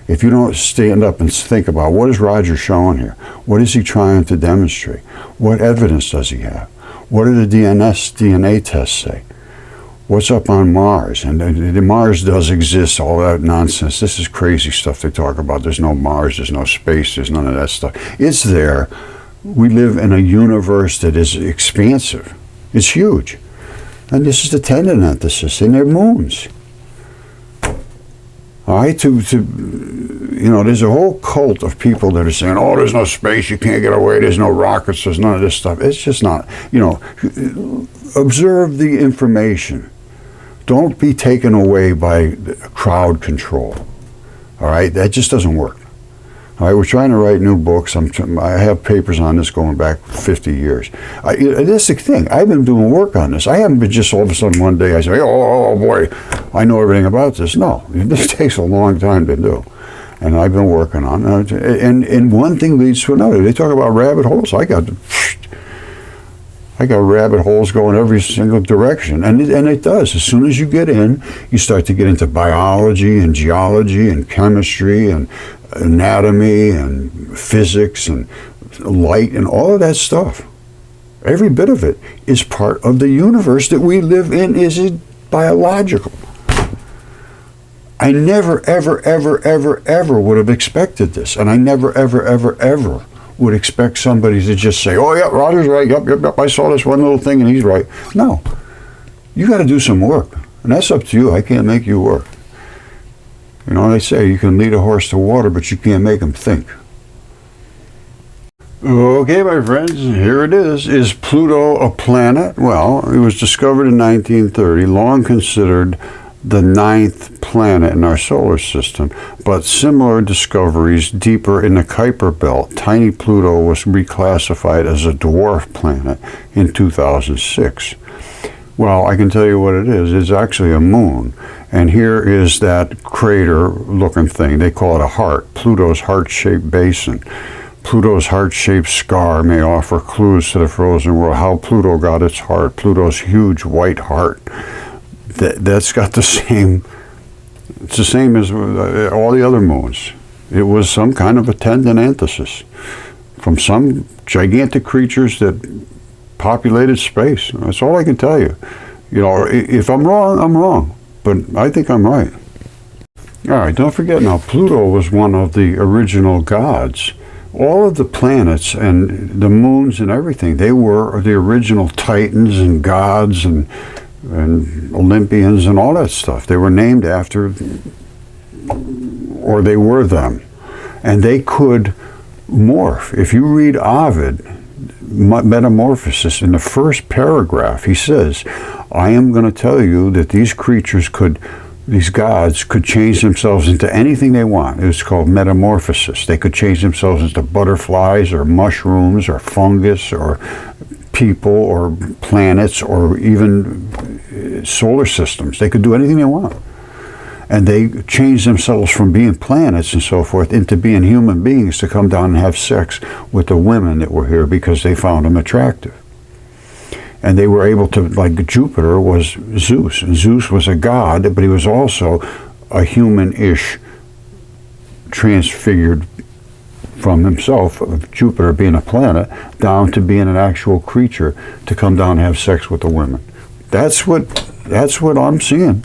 If you don't stand up and think about, what is Roger showing here? What is he trying to demonstrate? What evidence does he have? What do the DNA tests say? What's up on Mars? And Mars does exist, all that nonsense. This is crazy stuff they talk about. There's no Mars, there's no space, there's none of that stuff. It's there. We live in a universe that is expansive. It's huge. And this is the tendinenthesis, and they're moons. All right, there's a whole cult of people that are saying, oh, there's no space, you can't get away, there's no rockets, there's none of this stuff. It's just not, observe the information. Don't be taken away by crowd control. All right, that just doesn't work. All right, we're trying to write new books. I have papers on this going back 50 years. That's the thing. I've been doing work on this. I haven't been just all of a sudden one day I say, oh boy, I know everything about this. No, this takes a long time to do. And I've been working on it. And one thing leads to another. They talk about rabbit holes. I got rabbit holes going every single direction. And it does. As soon as you get in, you start to get into biology and geology and chemistry and anatomy and physics and light and all of that stuff. Every bit of it is part of the universe that we live in. Is it biological? I never, ever, ever, ever, ever would have expected this. And I never, ever, ever, ever would expect somebody to just say, oh, yeah, Roger's right. Yep, I saw this one little thing and he's right. No. You got to do some work. And that's up to you. I can't make you work. They say you can lead a horse to water, but you can't make him think. Okay, my friends, here it is. Is Pluto a planet? Well, it was discovered in 1930, long considered the 9th planet in our solar system, but similar discoveries deeper in the Kuiper Belt. Tiny Pluto was reclassified as a dwarf planet in 2006. Well, I can tell you what it is. It's actually a moon. And here is that crater-looking thing. They call it a heart, Pluto's heart-shaped basin. Pluto's heart-shaped scar may offer clues to the frozen world how Pluto got its heart, Pluto's huge white heart. That's got the same, it's the same as all the other moons. It was some kind of a tendinenthesis from some gigantic creatures that populated space. That's all I can tell you. If I'm wrong, I'm wrong. But I think I'm right. All right, don't forget now, Pluto was one of the original gods. All of the planets and the moons and everything, they were the original titans and gods and Olympians and all that stuff. They were named after, or they were them. And they could morph. If you read Ovid, Metamorphosis, in the first paragraph, he says, I am going to tell you that these creatures these gods could change themselves into anything they want. It was called metamorphosis. They could change themselves into butterflies or mushrooms or fungus or people or planets or even solar systems. They could do anything they want. And they changed themselves from being planets and so forth into being human beings to come down and have sex with the women that were here because they found them attractive. And they were able to, like Jupiter was Zeus. And Zeus was a god, but he was also a human-ish, transfigured from himself, of Jupiter being a planet, down to being an actual creature to come down and have sex with the women. That's what I'm seeing.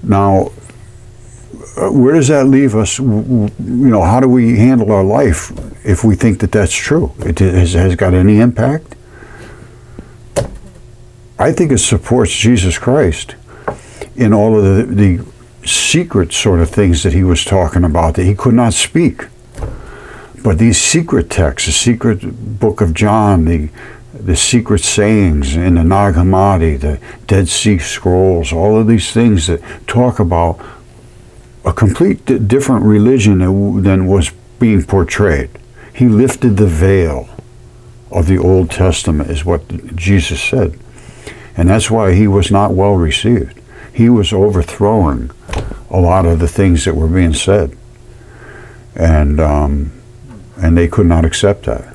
Now, where does that leave us? How do we handle our life if we think that that's true? It has got any impact? I think it supports Jesus Christ in all of the secret sort of things that he was talking about that he could not speak. But these secret texts, the secret book of John, the secret sayings in the Nag Hammadi, the Dead Sea Scrolls, all of these things that talk about a complete different religion than was being portrayed. He lifted the veil of the Old Testament, is what Jesus said. And that's why he was not well received. He was overthrowing a lot of the things that were being said. And they could not accept that.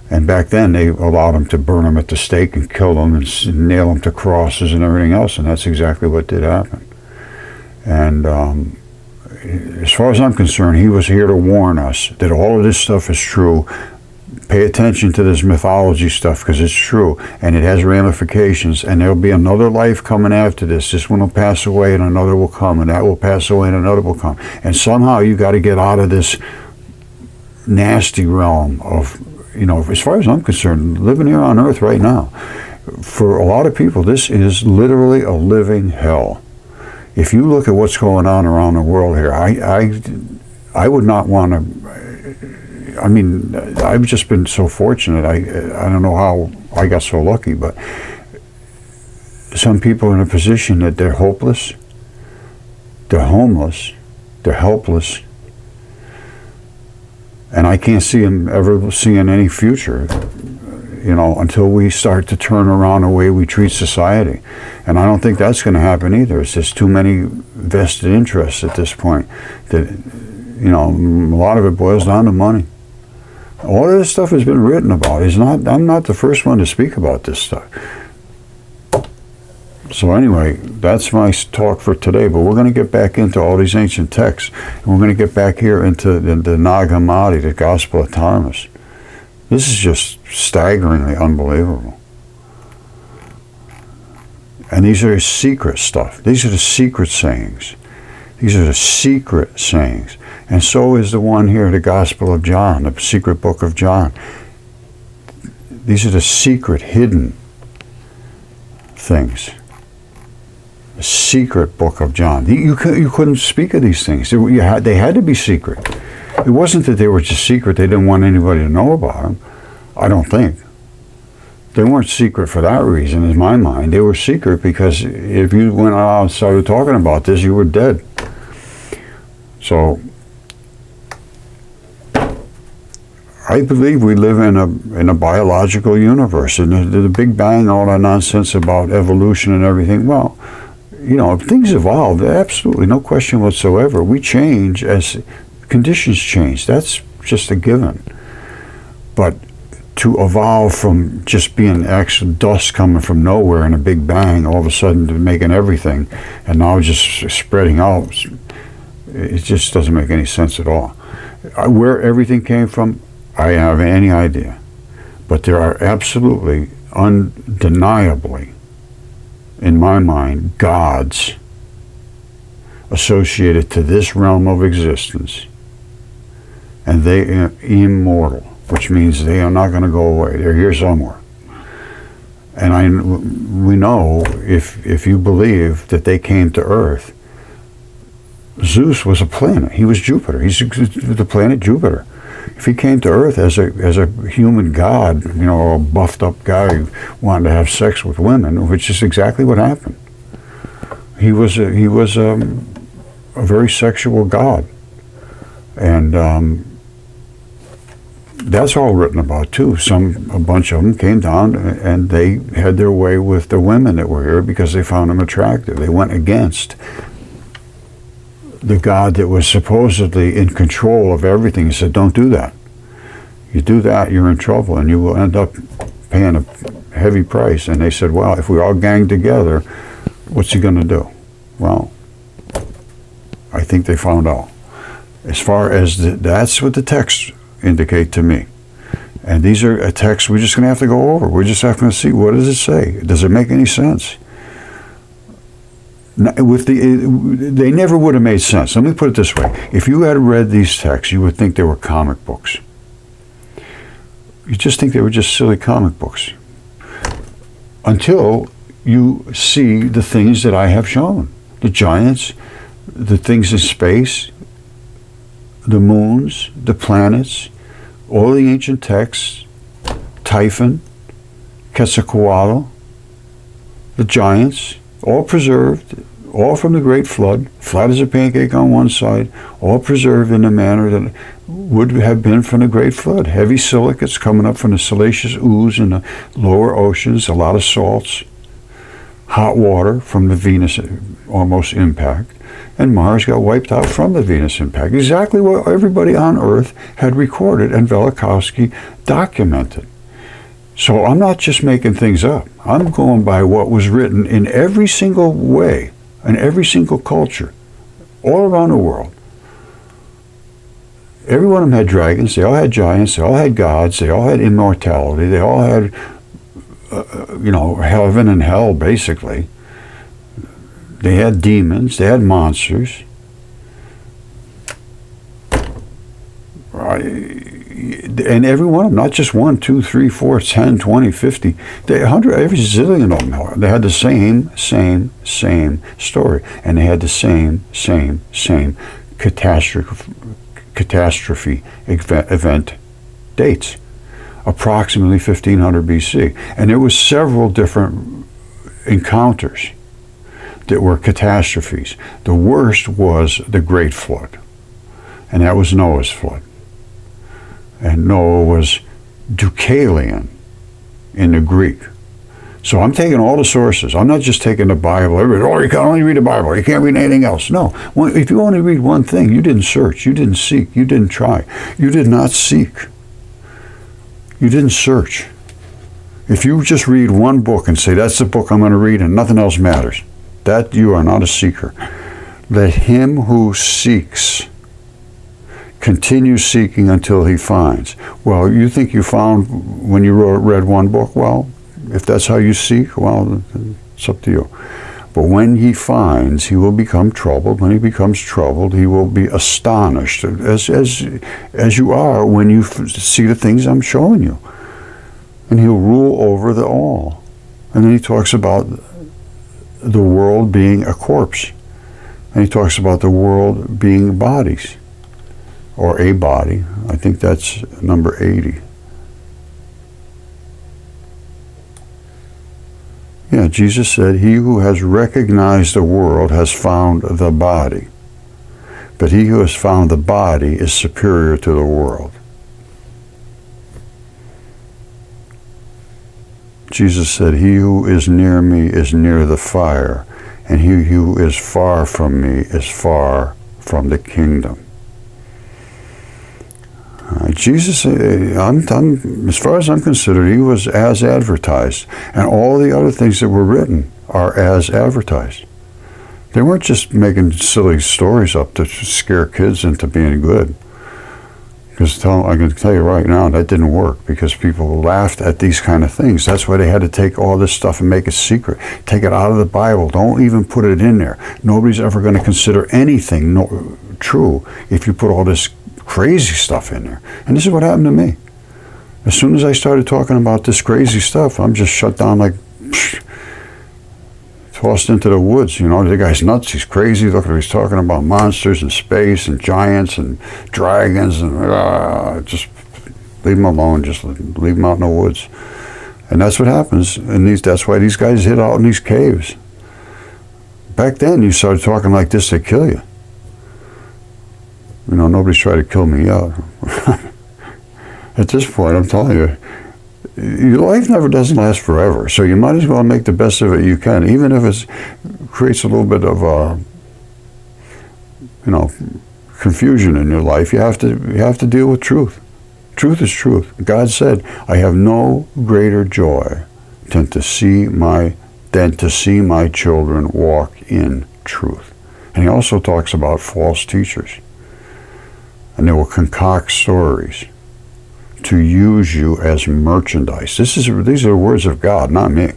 And back then they allowed him to burn him at the stake and kill him and nail him to crosses and everything else, and that's exactly what did happen. And as far as I'm concerned, he was here to warn us that all of this stuff is true. Pay attention to this mythology stuff because it's true and it has ramifications, and there'll be another life coming after this. This one will pass away and another will come, and that will pass away and another will come. And somehow you got to get out of this nasty realm of, as far as I'm concerned, living here on earth right now. For a lot of people, this is literally a living hell. If you look at what's going on around the world here, I would not want to. I mean, I've just been so fortunate. I don't know how I got so lucky, but some people are in a position that they're hopeless, they're homeless, they're helpless, and I can't see them ever seeing any future, until we start to turn around the way we treat society. And I don't think that's going to happen either. It's just too many vested interests at this point that, a lot of it boils down to money. All of this stuff has been written about. I'm not the first one to speak about this stuff. So anyway, that's my talk for today, but we're going to get back into all these ancient texts, and we're going to get back here into the Nag Hammadi, the Gospel of Thomas. This is just staggeringly unbelievable. And these are secret stuff. These are the secret sayings. These are the secret sayings. And so is the one here, the Gospel of John, the secret book of John. These are the secret, hidden things. The secret book of John. You couldn't speak of these things. They had to be secret. It wasn't that they were just secret. They didn't want anybody to know about them. I don't think. They weren't secret for that reason, in my mind. They were secret because if you went out and started talking about this, you were dead. So, I believe we live in a biological universe, and the Big Bang, all that nonsense about evolution and everything. Well, things evolve, absolutely, no question whatsoever. We change as conditions change. That's just a given. But to evolve from just being actual dust coming from nowhere in a Big Bang, all of a sudden to making everything, and now just spreading out, it just doesn't make any sense at all. Where everything came from, I don't have any idea. But there are absolutely, undeniably, in my mind, gods associated to this realm of existence. And they are immortal, which means they are not going to go away. They're here somewhere. And we know, if you believe that they came to Earth, Zeus was a planet. He was Jupiter. He's the planet Jupiter. If he came to Earth as a human god, a buffed up guy who wanted to have sex with women, which is exactly what happened. He was a very sexual god, and that's all written about too. A bunch of them came down and they had their way with the women that were here because they found them attractive. They went against the God that was supposedly in control of everything. He said, don't do that. You do that, you're in trouble, and you will end up paying a heavy price. And they said, well, if we all gang together, what's he going to do? Well, I think they found out. As far as that's what the texts indicate to me. And these are a text we're just going to have to go over. We're just going to see, what does it say? Does it make any sense? They never would have made sense. Let me put it this way. If you had read these texts, you would think they were comic books. You just think they were just silly comic books. Until you see the things that I have shown. The giants, the things in space, the moons, the planets, all the ancient texts, Typhon, Quetzalcoatl, the giants, all preserved, all from the Great Flood, flat as a pancake on one side, all preserved in the manner that would have been from the Great Flood. Heavy silicates coming up from the salacious ooze in the lower oceans, a lot of salts, hot water from the Venus almost impact, and Mars got wiped out from the Venus impact. Exactly what everybody on Earth had recorded and Velikovsky documented. So I'm not just making things up. I'm going by what was written in every single way, in every single culture, all around the world. Every one of them had dragons, they all had giants, they all had gods, they all had immortality, they all had, heaven and hell, basically. They had demons, they had monsters. And every one of them, not just 1, 2, 3, 4, 10, 20, 50, 100, every zillion of them, they had the same story. And they had the same catastrophe event dates, approximately 1500 BC. And there was several different encounters that were catastrophes. The worst was the Great Flood, and that was Noah's flood. And Noah was Deucalion in the Greek. So I'm taking all the sources. I'm not just taking the Bible. Everybody, you can only read the Bible. You can't read anything else. No. If you only read one thing, you didn't search. You didn't seek. You didn't try. You did not seek. You didn't search. If you just read one book and say, that's the book I'm going to read and nothing else matters, that you are not a seeker. Let him who seeks continue seeking until he finds. Well, you think you found when you read one book? Well, if that's how you seek, well, it's up to you. But when he finds, he will become troubled. When he becomes troubled, he will be astonished, as you are when you see the things I'm showing you. And he'll rule over the all. And then he talks about the world being a corpse. And he talks about the world being bodies, or a body. I think that's number 80. Yeah, Jesus said, he who has recognized the world has found the body. But he who has found the body is superior to the world. Jesus said, he who is near me is near the fire, and he who is far from me is far from the kingdom. Jesus, as far as I'm concerned, he was as advertised. And all the other things that were written are as advertised. They weren't just making silly stories up to scare kids into being good. Because I can tell you right now, that didn't work, because people laughed at these kind of things. That's why they had to take all this stuff and make it secret. Take it out of the Bible. Don't even put it in there. Nobody's ever going to consider anything true if you put all this crazy stuff in there. And this is what happened to me. As soon as I started talking about this crazy stuff, I'm just shut down like, psh, tossed into the woods. The guy's nuts. He's crazy. Look at him. He's talking about monsters and space and giants and dragons and just leave him alone. Just leave him out in the woods. And that's what happens. And that's why these guys hid out in these caves. Back then, you started talking like this, they kill you. Nobody's tried to kill me yet. At this point, I'm telling you, your life never doesn't last forever. So you might as well make the best of it you can, even if it creates a little bit of confusion in your life. You have to deal with truth. Truth is truth. God said, "I have no greater joy than to see my children walk in truth." And he also talks about false teachers. And they will concoct stories to use you as merchandise. These are the words of God, not me.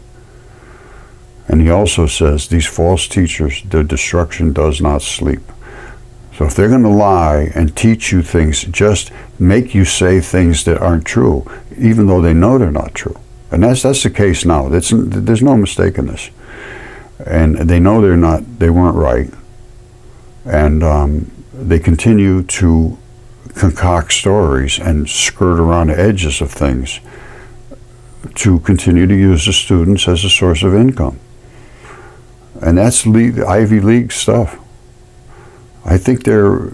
And he also says, these false teachers, their destruction does not sleep. So if they're going to lie and teach you things, just make you say things that aren't true, even though they know they're not true. And that's the case now. There's no mistake in this. And they know they weren't right. And they continue to concoct stories and skirt around the edges of things to continue to use the students as a source of income. And that's Ivy League stuff. I think they're,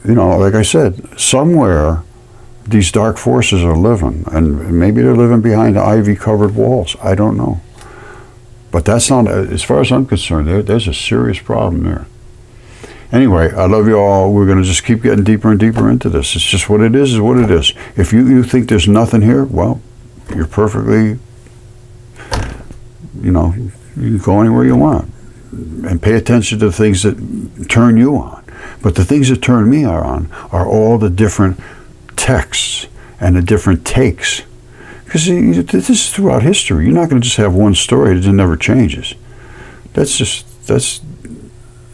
like I said, somewhere these dark forces are living, and maybe they're living behind ivy-covered walls. I don't know. But that's not, as far as I'm concerned, there's a serious problem there. Anyway, I love you all. We're going to just keep getting deeper and deeper into this. It's just what it is what it is. If you think there's nothing here, well, you're perfectly, you can go anywhere you want and pay attention to the things that turn you on. But the things that turn me on are all the different texts and the different takes. Because this is throughout history. You're not going to just have one story that never changes. That's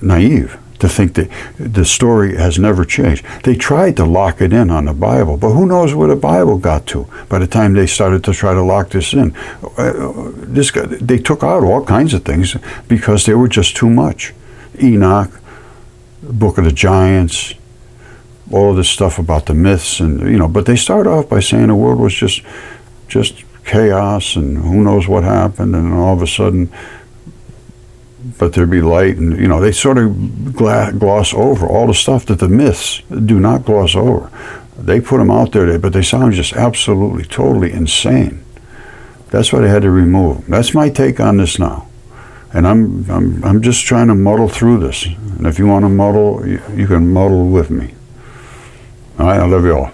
naive to think that the story has never changed. They tried to lock it in on the Bible, but who knows where the Bible got to by the time they started to try to lock this in. They took out all kinds of things because they were just too much. Enoch, Book of the Giants, all of this stuff about the myths, and but they start off by saying the world was just chaos and who knows what happened, and all of a sudden, but there'd be light, and they sort of gloss over all the stuff that the myths do not gloss over. They put them out there, but they sound just absolutely, totally insane. That's why they had to remove them. That's my take on this now, and I'm just trying to muddle through this. And if you want to muddle, you can muddle with me. All right, I love you all.